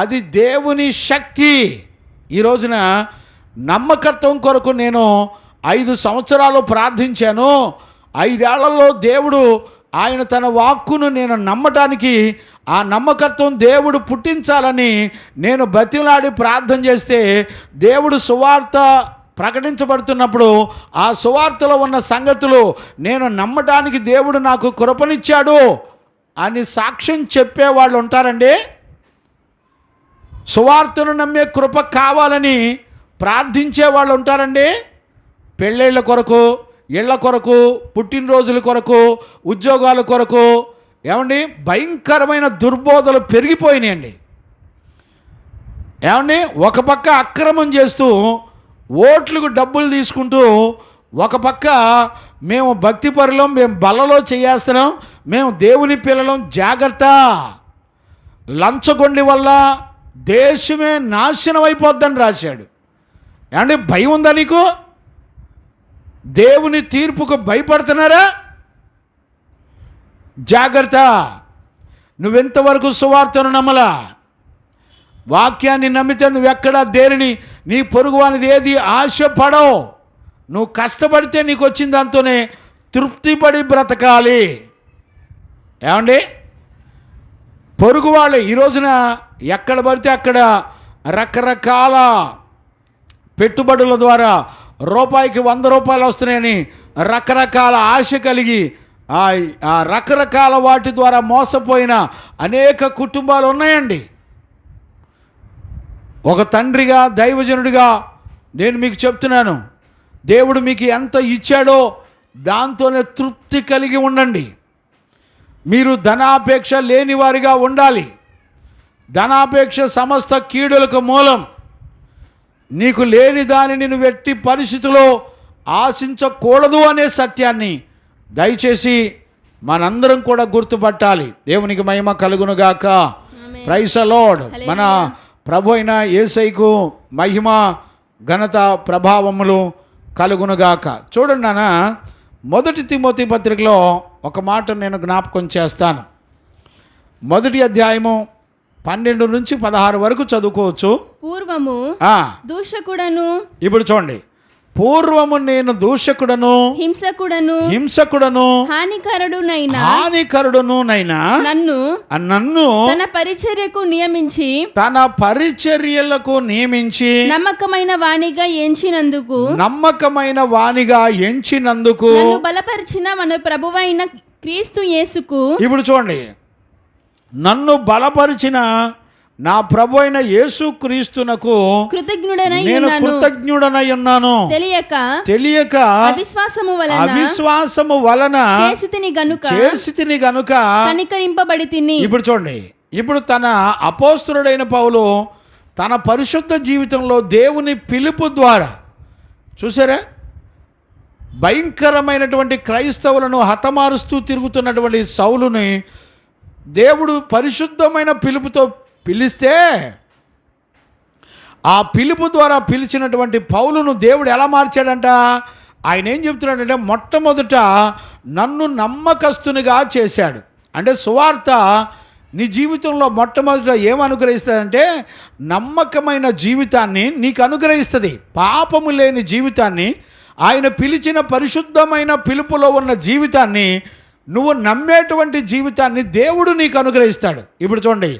అది దేవుని శక్తి. ఈ రోజున నమ్మకత్వం కొరకు నేను 5 సంవత్సరాలు ప్రార్థించాను. 5 ఏళ్లలో దేవుడు ఆయన తన వాక్కును నేను నమ్మటానికి ఆ నమ్మకత్వం దేవుడు పుట్టించాలని నేను బతిలాడి ప్రార్థన చేస్తే దేవుడు సువార్త ప్రకటించబడుతున్నప్పుడు ఆ సువార్తలో ఉన్న సంగతులు నేను నమ్మటానికి దేవుడు నాకు కృపనిచ్చాడు అని సాక్ష్యం చెప్పేవాళ్ళు ఉంటారండి. సువార్తను నమ్మే కృప కావాలని ప్రార్థించే వాళ్ళు ఉంటారండి. పెళ్ళిళ్ళ కొరకు, ఇళ్ల కొరకు, పుట్టినరోజుల కొరకు, ఉద్యోగాల కొరకు, ఏమండి భయంకరమైన దుర్బోధలు పెరిగిపోయినాయండి. ఏమండి ఒక పక్క అక్రమం చేస్తూ ఓట్లకు డబ్బులు తీసుకుంటూ, ఒక పక్క మేము భక్తిపరులం, మేము బలలో చేయేస్తున్నాం, మేము దేవుని పిల్లలం, జాగ్రత్త, లంచగొండి వల్ల దేశమే నాశనం అయిపోద్దని రాశాడు. ఏమండి భయం ఉందా నీకు? దేవుని తీర్పుకు భయపడుతున్నారా? జాగ్రత్త. నువ్వెంతవరకు సువార్తను నమ్మలా? వాక్యాన్ని నమ్మితే నువ్వెక్కడా దేనిని నీ పొరుగు అనేది ఏది ఆశపడవు. నువ్వు కష్టపడితే నీకు వచ్చిన దాంతోనే తృప్తిపడి బ్రతకాలి. ఏమండి పొరుగు వాళ్ళు ఈ రోజున ఎక్కడ పడితే అక్కడ రకరకాల పెట్టుబడుల ద్వారా రూపాయికి 100 రూపాయలు వస్తున్నాయని రకరకాల ఆశ కలిగి ఆ రకరకాల వాటి ద్వారా మోసపోయిన అనేక కుటుంబాలు ఉన్నాయండి. ఒక తండ్రిగా, దైవజనుడిగా నేను మీకు చెప్తున్నాను, దేవుడు మీకు ఎంత ఇచ్చాడో దాంతోనే తృప్తి కలిగి ఉండండి. మీరు ధనాపేక్ష లేని వారిగా ఉండాలి. ధనాపేక్ష సమస్త కీడులకు మూలం. నీకు లేని దానిని నువ్వు ఎట్టి పరిస్థితిలో ఆశించకూడదు అనే సత్యాన్ని దయచేసి మనందరం కూడా గుర్తుపట్టాలి. దేవునికి మహిమ కలుగునుగాక. Praise the Lord. మన ప్రభు అయిన యేసయ్యకు మహిమ, ఘనత, ప్రభావములు కలుగునుగాక. చూడండి నాన్న, 1 తిమోతి పత్రికలో ఒక మాట నేను జ్ఞాపకం చేస్తాను. 1వ అధ్యాయము 12 నుంచి 16 వరకు చదువుకోవచ్చు. పూర్వము దూషకుడను, ఇప్పుడు చూడండి, పూర్వము నేను దూషకుడను, హింసకుడను, హానికరుడునైనా నన్ను తన పరిచర్యలకు నియమించి నమ్మకమైన వానిగా ఎంచినందుకు నన్ను బలపరిచిన మన ప్రభువైన క్రీస్తు యేసుకు. ఇప్పుడు చూడండి, నన్ను బలపరిచిన నా ప్రభు అయిన యేసుక్రీస్తునకు కృతజ్ఞుడనై నేను ఉన్నాను. కృతజ్ఞుడనై ఉన్నాను. తెలియక అవిశ్వాసము వలన చేసితిని గనుక కనికరింపబడి తిని. ఇప్పుడు చూడండి, ఇప్పుడు తన అపోస్తలుడైన పౌలు తన పరిశుద్ధ జీవితంలో దేవుని పిలుపు ద్వారా, చూసారా, భయంకరమైనటువంటి క్రైస్తవులను హతమారుస్తూ తిరుగుతున్నటువంటి సౌలుని దేవుడు పరిశుద్ధమైన పిలుపుతో పిలిస్తే, ఆ పిలుపు ద్వారా పిలిచినటువంటి పౌలును దేవుడు ఎలా మార్చాడంట? ఆయన ఏం చెప్తున్నాడంటే, మొట్టమొదట నన్ను నమ్మకస్తునిగా చేశాడు. అంటే సువార్త నీ జీవితంలో మొట్టమొదట ఏమనుగ్రహిస్తుందంటే, నమ్మకమైన జీవితాన్ని నీకు అనుగ్రహిస్తుంది. పాపము లేని జీవితాన్ని, ఆయన పిలిచిన పరిశుద్ధమైన పిలుపులో ఉన్న జీవితాన్ని, నువ్వు నమ్మేటువంటి జీవితాన్ని దేవుడు నీకు అనుగ్రహిస్తాడు. ఇప్పుడు చూడండి,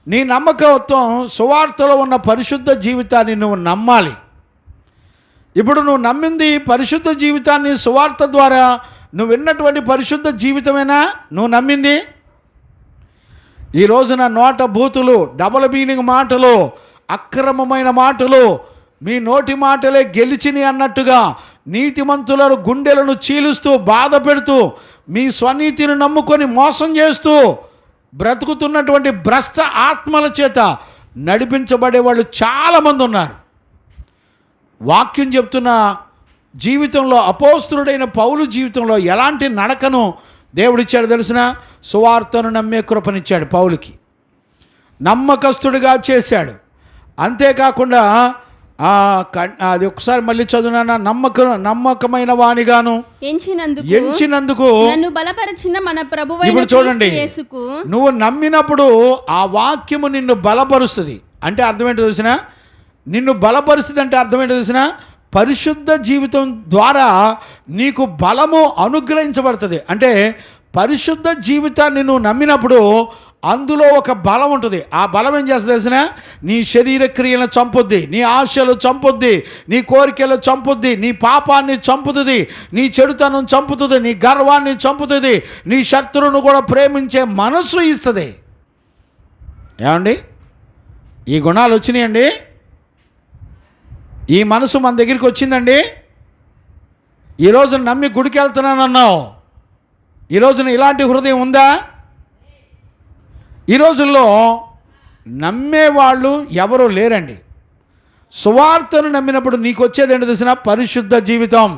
నీ నమ్మకత్వం సువార్తలో ఉన్న పరిశుద్ధ జీవితాన్ని నువ్వు నమ్మాలి. ఇప్పుడు నువ్వు నమ్మింది పరిశుద్ధ జీవితాన్ని సువార్త ద్వారా, నువ్వు విన్నటువంటి పరిశుద్ధ జీవితమేనా నువ్వు నమ్మింది? ఈ రోజున నోట బూతులు, డబల్ మీనింగ్ మాటలు, అక్రమమైన మాటలు, మీ నోటి మాటలే గెలిచిని అన్నట్టుగా నీతిమంతుల గుండెలను చీలుస్తూ బాధ పెడుతూ మీ స్వనీతిని నమ్ముకొని మోసం చేస్తూ బ్రతుకుతున్నటువంటి భ్రష్ట ఆత్మల చేత నడిపించబడే వాళ్ళు చాలామంది ఉన్నారు. వాక్యం చెప్తున్న జీవితంలో అపోస్తలుడైన పౌలు జీవితంలో ఎలాంటి నడకను దేవుడిచ్చాడు తెలిసిన? సువార్తను నమ్మే కృపనిచ్చాడు పౌలుకి, నమ్మకస్తుడిగా చేశాడు. అంతేకాకుండా అది ఒకసారి మళ్ళీ చదువునా, నమ్మకమైన వానిగాను ఎంచినందుకు నన్ను బలపరిచిన మన ప్రభువైన ఇప్పుడు చూడండి, యేసుకు నువ్వు నమ్మినప్పుడు ఆ వాక్యము నిన్ను బలపరుస్తుంది. అంటే అర్థం ఏంటో తెలిసిన? నిన్ను బలపరుస్తుంది అంటే అర్థం ఏంటో తెలిసిన? పరిశుద్ధ జీవితం ద్వారా నీకు బలము అనుగ్రహించబడుతుంది. అంటే పరిశుద్ధ జీవితాన్ని నువ్వు నమ్మినప్పుడు అందులో ఒక బలం ఉంటుంది. ఆ బలం ఏం చేస్తుంది తెలిసిన? నీ శరీర క్రియలను చంపుద్ది, నీ ఆశలు చంపుద్ది, నీ కోరికలు చంపుద్ది, నీ పాపాన్ని చంపుతుంది, నీ చెడుతనం చంపుతుంది, నీ గర్వాన్ని చంపుతుంది, నీ శత్రువును కూడా ప్రేమించే మనసు ఇస్తుంది. ఏమండి, ఈ గుణాలు వచ్చినాయండి? ఈ మనసు మన దగ్గరికి వచ్చిందండి? ఈరోజు నమ్మి గుడికి వెళ్తున్నానన్నావు, ఈరోజున ఇలాంటి హృదయం ఉందా? ఈ రోజుల్లో నమ్మేవాళ్ళు ఎవరు లేరండి. సువార్తను నమ్మినప్పుడు నీకు వచ్చేది ఏంటో తెలిసిన? పరిశుద్ధ జీవితం.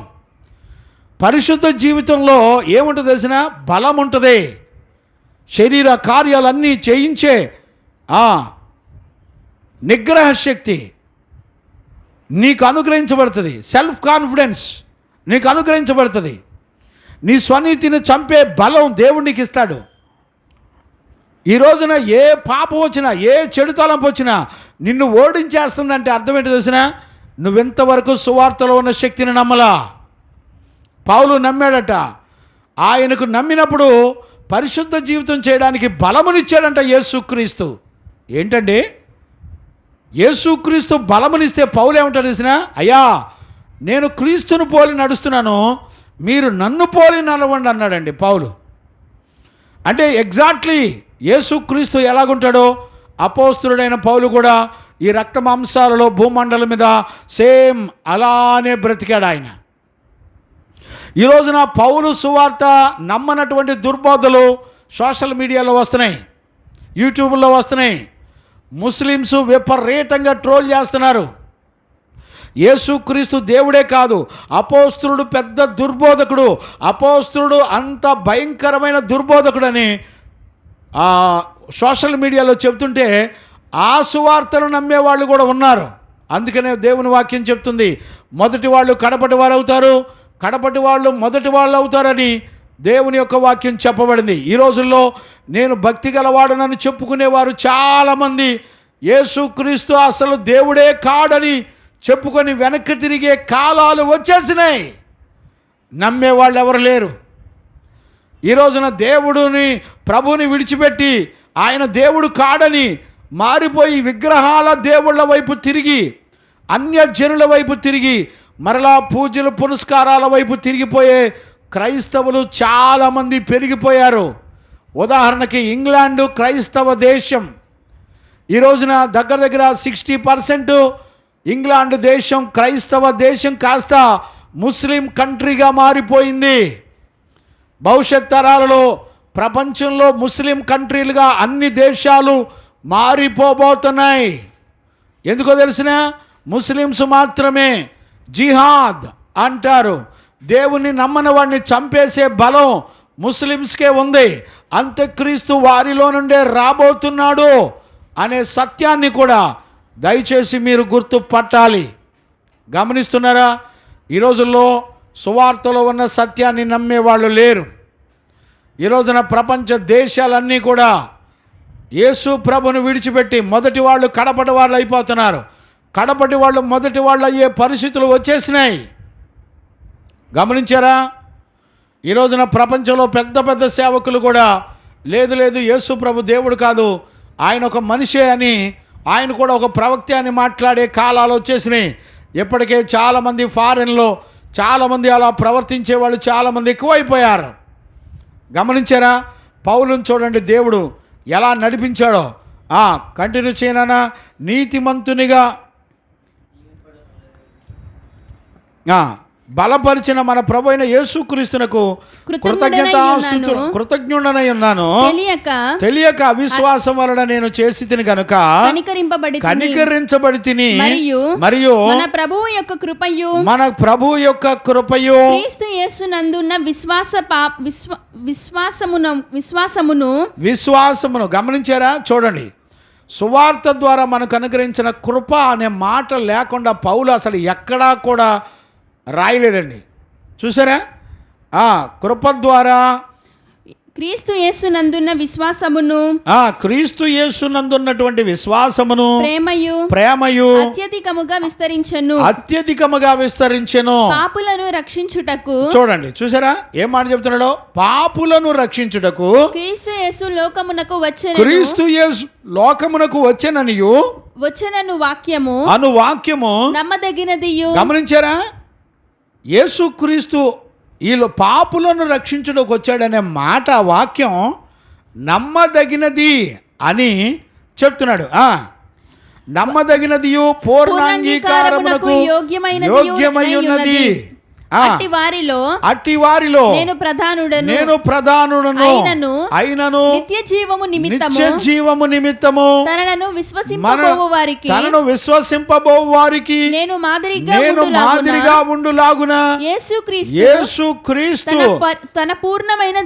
పరిశుద్ధ జీవితంలో ఏముంటుంది తెలిసిన? బలం ఉంటుంది. శరీర కార్యాలన్నీ చేయించే నిగ్రహ శక్తి నీకు అనుగ్రహించబడుతుంది. సెల్ఫ్ కాన్ఫిడెన్స్ నీకు అనుగ్రహించబడుతుంది. నీ స్వనీతిని చంపే బలం దేవుడు నీకు ఇస్తాడు. ఈ రోజున ఏ పాపం వచ్చినా, ఏ చెడు తలంపు వచ్చినా నిన్ను ఓడించేస్తుందంటే అర్థం ఏంటో తెలిసిన? నువ్వెంతవరకు సువార్తలో ఉన్న శక్తిని నమ్మలా. పౌలు నమ్మాడట. ఆయనకు నమ్మినప్పుడు పరిశుద్ధ జీవితం చేయడానికి బలమునిచ్చాడంట యేసుక్రీస్తు. ఏంటండి, యేసుక్రీస్తు బలమునిస్తే పౌలు ఏమంటాడు తెలిసిన? అయ్యా, నేను క్రీస్తును పోలి నడుస్తున్నాను, మీరు నన్ను పోలి నడవండి అన్నాడండి పౌలు. అంటే ఎగ్జాక్ట్లీ యేసుక్రీస్తు ఎలాగుంటాడో అపోస్తలుడైన పౌలు కూడా ఈ రక్త మాంసాలలో భూమండలం మీద సేమ్ అలానే బ్రతికాడు ఆయన. ఈ రోజున పౌలు సువార్త నమ్మనటువంటి దుర్బోధలు సోషల్ మీడియాలో వస్తున్నాయి, యూట్యూబ్లో వస్తున్నాయి. ముస్లిమ్స్ విపరీతంగా ట్రోల్ చేస్తున్నారు. యేసుక్రీస్తు దేవుడే కాదు, అపోస్తలుడు పెద్ద దుర్బోధకుడు, అపోస్తలుడు అంత భయంకరమైన దుర్బోధకుడని సోషల్ మీడియాలో చెప్తుంటే ఆ సువార్తను నమ్మేవాళ్ళు కూడా ఉన్నారు. అందుకనే దేవుని వాక్యం చెప్తుంది, మొదటి వాళ్ళు కడపటి వారు అవుతారు, కడపటి వాళ్ళు మొదటి వాళ్ళు అవుతారని దేవుని యొక్క వాక్యం చెప్పబడింది. ఈ రోజుల్లో నేను భక్తి గలవాడనని చెప్పుకునేవారు చాలామంది యేసుక్రీస్తు అసలు దేవుడే కాడని చెప్పుకొని వెనక్కి తిరిగే కాలాలు వచ్చేసినాయి. నమ్మేవాళ్ళు ఎవరు లేరు. ఈ రోజున దేవుడిని, ప్రభుని విడిచిపెట్టి ఆయన దేవుడు కాడని మారిపోయి విగ్రహాల దేవుళ్ళ వైపు తిరిగి, అన్యజనుల వైపు తిరిగి, మరలా పూజలు పునస్కారాల వైపు తిరిగిపోయే క్రైస్తవులు చాలామంది పెరిగిపోయారు. ఉదాహరణకి ఇంగ్లాండు క్రైస్తవ దేశం. ఈ రోజున దగ్గర దగ్గర 60% ఇంగ్లాండ్ దేశం క్రైస్తవ దేశం కాస్త ముస్లిం కంట్రీగా మారిపోయింది. భవిష్యత్ తరాలలో ప్రపంచంలో ముస్లిం కంట్రీలుగా అన్ని దేశాలు మారిపోబోతున్నాయి. ఎందుకో తెలిసిన, ముస్లిమ్స్ మాత్రమే జిహాద్ అంటారు. దేవుణ్ణి నమ్మని వాడిని చంపేసే బలం ముస్లిమ్స్కే ఉంది. అంత్యక్రీస్తు వారిలో నుండే రాబోతున్నాడు అనే సత్యాన్ని కూడా దయచేసి మీరు గుర్తుపట్టాలి. గమనిస్తున్నారా? ఈ రోజుల్లో సువార్తలో ఉన్న సత్యాన్ని నమ్మేవాళ్ళు లేరు. ఈ రోజున ప్రపంచ దేశాలన్నీ కూడా యేసు ప్రభును విడిచిపెట్టి మొదటి వాళ్ళు కడపటి వాళ్ళు అయిపోతున్నారు. కడపటి వాళ్ళు మొదటి వాళ్ళు అయ్యే పరిస్థితులు వచ్చేసినాయి. గమనించారా? ఈ రోజున ప్రపంచంలో పెద్ద పెద్ద సేవకులు కూడా లేదు యేసు ప్రభు దేవుడు కాదు, ఆయన ఒక మనిషే అని, ఆయన కూడా ఒక ప్రవక్త అని మాట్లాడే కాలాలు వచ్చేసినాయి. ఇప్పటికే చాలామంది ఫారెన్లో చాలామంది అలా ప్రవర్తించే వాళ్ళు చాలామంది ఎక్కువైపోయారు. గమనించారా? పౌలుని చూడండి, దేవుడు ఎలా నడిపించాడో. కంటిన్యూ చేయనా? నీతిమంతునిగా బలపరిచిన మన ప్రభు అయిన యేసుక్రీస్తునకు కృతజ్ఞుడనై ఉన్నాను. తెలియక అవిశ్వాసం వలన నేను చేసి తిని గనుక కనికరించబడి తిని, మరియు మన ప్రభువు యొక్క కృపయు క్రీస్తు యేసునందున్న విశ్వాసమును గమనించారా? చూడండి, సువార్త ద్వారా మనకు అనుగ్రహించిన కృప అనే మాట లేకుండా పౌలు అసలు ఎక్కడా కూడా రాయలేదండి. చూసారా? కృప ద్వారా క్రీస్తు యేసునందున్న విశ్వాసమును, క్రీస్తు యేసునందున్నటువంటి విశ్వాసమును, ప్రేమయు అత్యధికముగా విస్తరించెను పాపులను రక్షించుటకు. చూడండి, చూసారా ఏం మాట చెప్తున్నాడో? పాపులను రక్షించుటకు క్రీస్తు యేసు లోకమునకు వచ్చెననియు వచ్చెనను వాక్యము నమ్మదగినదియు. గమనించారా? యేసుక్రీస్తు వీళ్ళు పాపులను రక్షించడానికి వచ్చాడనే మాట, వాక్యం నమ్మదగినది అని చెప్తున్నాడు. నమ్మదగినదియు పూర్ణాంగీకారమునకు యోగ్యమై ఉన్నది. అట్టి వారిలో నేను ప్రధానుడను అయినను నిత్య జీవము నిమిత్తము తనను విశ్వసింపబోవు వారికి నేను మాదిరిగా ఉండులాగున యేసుక్రీస్తు తన పూర్ణమైన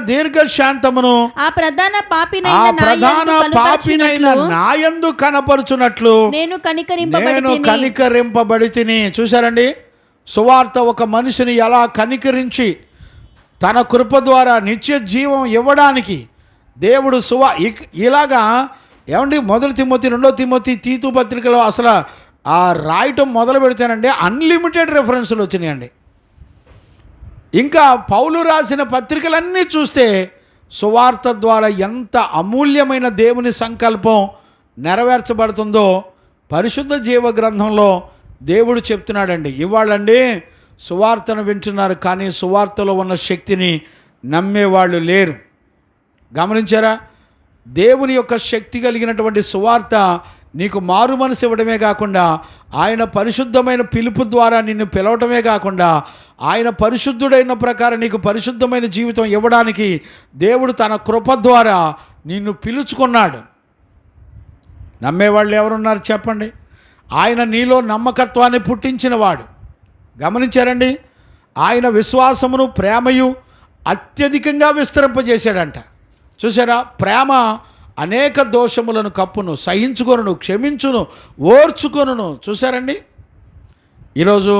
దీర్ఘశాంతమును ఆ ప్రధాన పాపినైన నాయందు కనపరుచున్నట్లు నేను కనికరింపబడి తిని. చూసారా? సువార్త ఒక మనిషిని ఎలా కనికరించి తన కృప ద్వారా నిత్య జీవం ఇవ్వడానికి దేవుడు ఇలాగా ఏమండి, 1 తిమోతి 2 తిమోతి తీతు పత్రికలో అసలు రాయటం మొదలు పెడితేనండి అన్లిమిటెడ్ రెఫరెన్సులు వచ్చినాయండి. ఇంకా పౌలు రాసిన పత్రికలన్నీ చూస్తే సువార్త ద్వారా ఎంత అమూల్యమైన దేవుని సంకల్పం నెరవేర్చబడుతుందో పరిశుద్ధ జీవ గ్రంథంలో దేవుడు చెప్తున్నాడండి. ఇవాళండి సువార్తను వింటున్నారు, కానీ సువార్తలో ఉన్న శక్తిని నమ్మేవాళ్ళు లేరు. గమనించారా? దేవుని యొక్క శక్తి కలిగినటువంటి సువార్త నీకు మారు మనసు ఇవ్వడమే కాకుండా, ఆయన పరిశుద్ధమైన పిలుపు ద్వారా నిన్ను పిలవటమే కాకుండా, ఆయన పరిశుద్ధుడైన ప్రకారం నీకు పరిశుద్ధమైన జీవితం ఇవ్వడానికి దేవుడు తన కృప ద్వారా నిన్ను పిలుచుకున్నాడు. నమ్మేవాళ్ళు ఎవరున్నారు చెప్పండి? ఆయన నీలో నమ్మకత్వాన్ని పుట్టించినవాడు. గమనించారండి? ఆయన విశ్వాసమును ప్రేమయు అత్యధికంగా విస్తరింపజేశాడంట. చూసారా? ప్రేమ అనేక దోషములను కప్పును, సహించుకొనును, క్షమించును, ఓర్చుకొనును. చూసారండి? ఈరోజు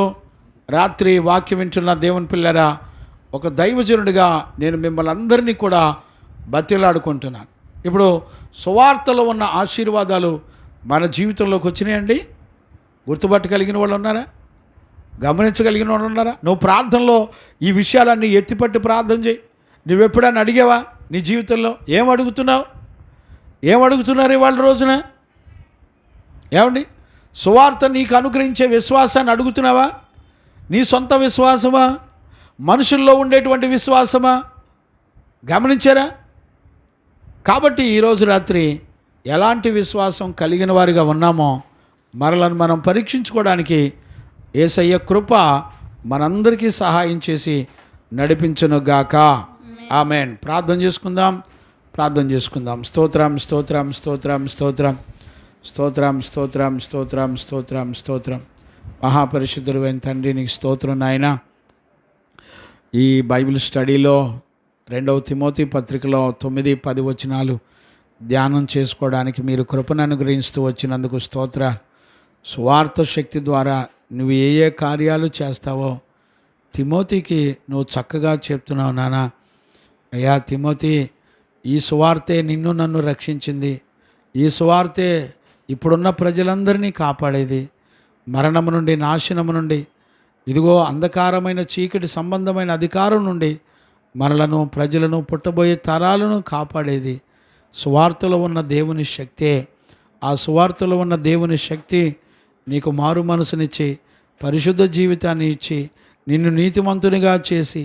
రాత్రి వాక్యం వింటున్న దేవుని పిల్లరా, ఒక దైవజనుడిగా నేను మిమ్మల్ని అందరినీ కూడా బతిలాడుకుంటున్నాను. ఇప్పుడు సువార్తలో ఉన్న ఆశీర్వాదాలు మన జీవితంలోకి వచ్చినాయండి. గుర్తుపట్టగలిగిన వాళ్ళు ఉన్నారా? గమనించగలిగిన వాళ్ళు ఉన్నారా? నువ్వు ప్రార్థనలో ఈ విషయాలన్నీ ఎత్తిపట్టి ప్రార్థన చేయి. నువ్వెప్పుడైనా అడిగావా నీ జీవితంలో? ఏం అడుగుతున్నారు ఇవాళ రోజున? ఏమండి, సువార్త నీకు అనుగ్రహించే విశ్వాసాన్ని అడుగుతున్నావా? నీ సొంత విశ్వాసమా? మనుషుల్లో ఉండేటువంటి విశ్వాసమా? గమనించారా? కాబట్టి ఈరోజు రాత్రి ఎలాంటి విశ్వాసం కలిగిన వారిగా ఉన్నామో మనలను మనం పరీక్షించుకోవడానికి యేసయ్య కృప మనందరికీ సహాయం చేసి నడిపించునుగాక. ఆమేన్. ప్రార్థన చేసుకుందాం. స్తోత్రం స్తోత్రం స్తోత్రం స్తోత్రం స్తోత్రం స్తోత్రం స్తోత్రం స్తోత్రం స్తోత్రం. మహాపరిశుద్ధుడైన తండ్రి, నీకు స్తోత్రం నాయనా. ఈ బైబిల్ స్టడీలో 2వ తిమోతి పత్రికలో 9-10 వచనాలు ధ్యానం చేసుకోవడానికి మీరు కృపను అనుగ్రహిస్తూ వచ్చినందుకు స్తోత్ర. సువార్త శక్తి ద్వారా నువ్వు ఏ కార్యాలు చేస్తావో తిమోతికి నువ్వు చక్కగా చెప్తున్నావు నాన్న. అయ్యా తిమోతి, ఈ సువార్తే నిన్ను నన్ను రక్షించింది. ఈ సువార్తే ఇప్పుడున్న ప్రజలందరినీ కాపాడేది. మరణము నుండి, నాశనము నుండి, ఇదిగో అంధకారమైన చీకటి సంబంధమైన అధికారం నుండి మనలను, ప్రజలను, పుట్టబోయే తరాలను కాపాడేది సువార్తలో ఉన్న దేవుని శక్తే. ఆ సువార్తలో ఉన్న దేవుని శక్తి నీకు మారు మనసునిచ్చి, పరిశుద్ధ జీవితాన్ని ఇచ్చి, నిన్ను నీతిమంతునిగా చేసి,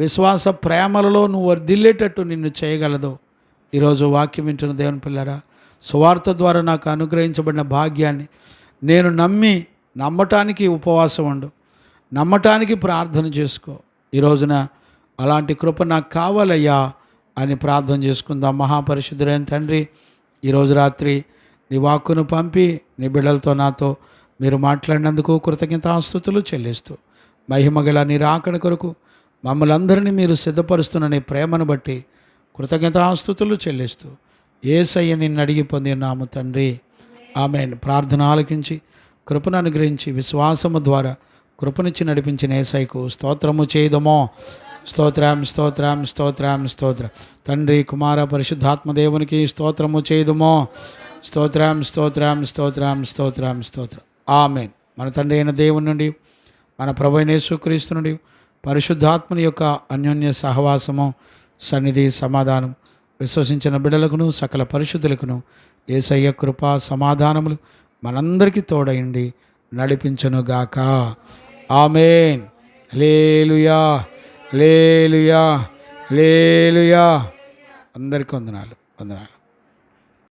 విశ్వాస ప్రేమలలో నువ్వు వర్ధిల్లేటట్టు నిన్ను చేయగలదు. ఈరోజు వాక్యం వింటున్న దేవుని పిల్లరా, సువార్త ద్వారా నాకు అనుగ్రహించబడిన భాగ్యాన్ని నేను నమ్మటానికి ఉపవాసం ఉండు, నమ్మటానికి ప్రార్థన చేసుకో. ఈ రోజున అలాంటి కృప నాకు కావాలయ్యా అని ప్రార్థన చేసుకుందాం. మహాపరిశుద్ధుడైన తండ్రి, ఈరోజు రాత్రి నీ వాక్కును పంపి నీ బిడ్డలతో నాతో మీరు మాట్లాడినందుకు కృతజ్ఞతాస్తుతులు చెల్లిస్తూ, మహిమగల నీ రాకడ కొరకు మమ్మల్ని అందరినీ మీరు సిద్ధపరుస్తున్న నీ ప్రేమను బట్టి కృతజ్ఞతాస్తుతులు చెల్లిస్తూ యేసయ్య నిన్ను అడిగి పొందినాము తండ్రి. ఆమేన్. ప్రార్థన ఆలకించి కృపను అనుగ్రహించి విశ్వాసము ద్వారా కృపనిచ్చి నడిపించిన యేసయ్యకు స్తోత్రము చేయదమో. స్తోత్రం స్తోత్రం స్తోత్రం స్తోత్రం. తండ్రి, కుమార, పరిశుద్ధాత్మ దేవునికి స్తోత్రము చేయదమో. స్తోత్రం స్తోత్రం స్తోత్రం స్తోత్రం స్తోత్రం. ఆమేన్. మన తండ్రి అయిన దేవుని నుండి, మన ప్రభువైన యేసుక్రీస్తు నుండి, పరిశుద్ధాత్మని యొక్క అన్యోన్య సహవాసము, సన్నిధి, సమాధానం విశ్వసించిన బిడ్డలకును సకల పరిశుద్ధులకును యేసయ్య కృప సమాధానములు మనందరికీ తోడైండి నడిపించునుగాక. ఆమేన్. హల్లెలూయా, హల్లెలూయా, హల్లెలూయా. అందరికీ వందనాలు.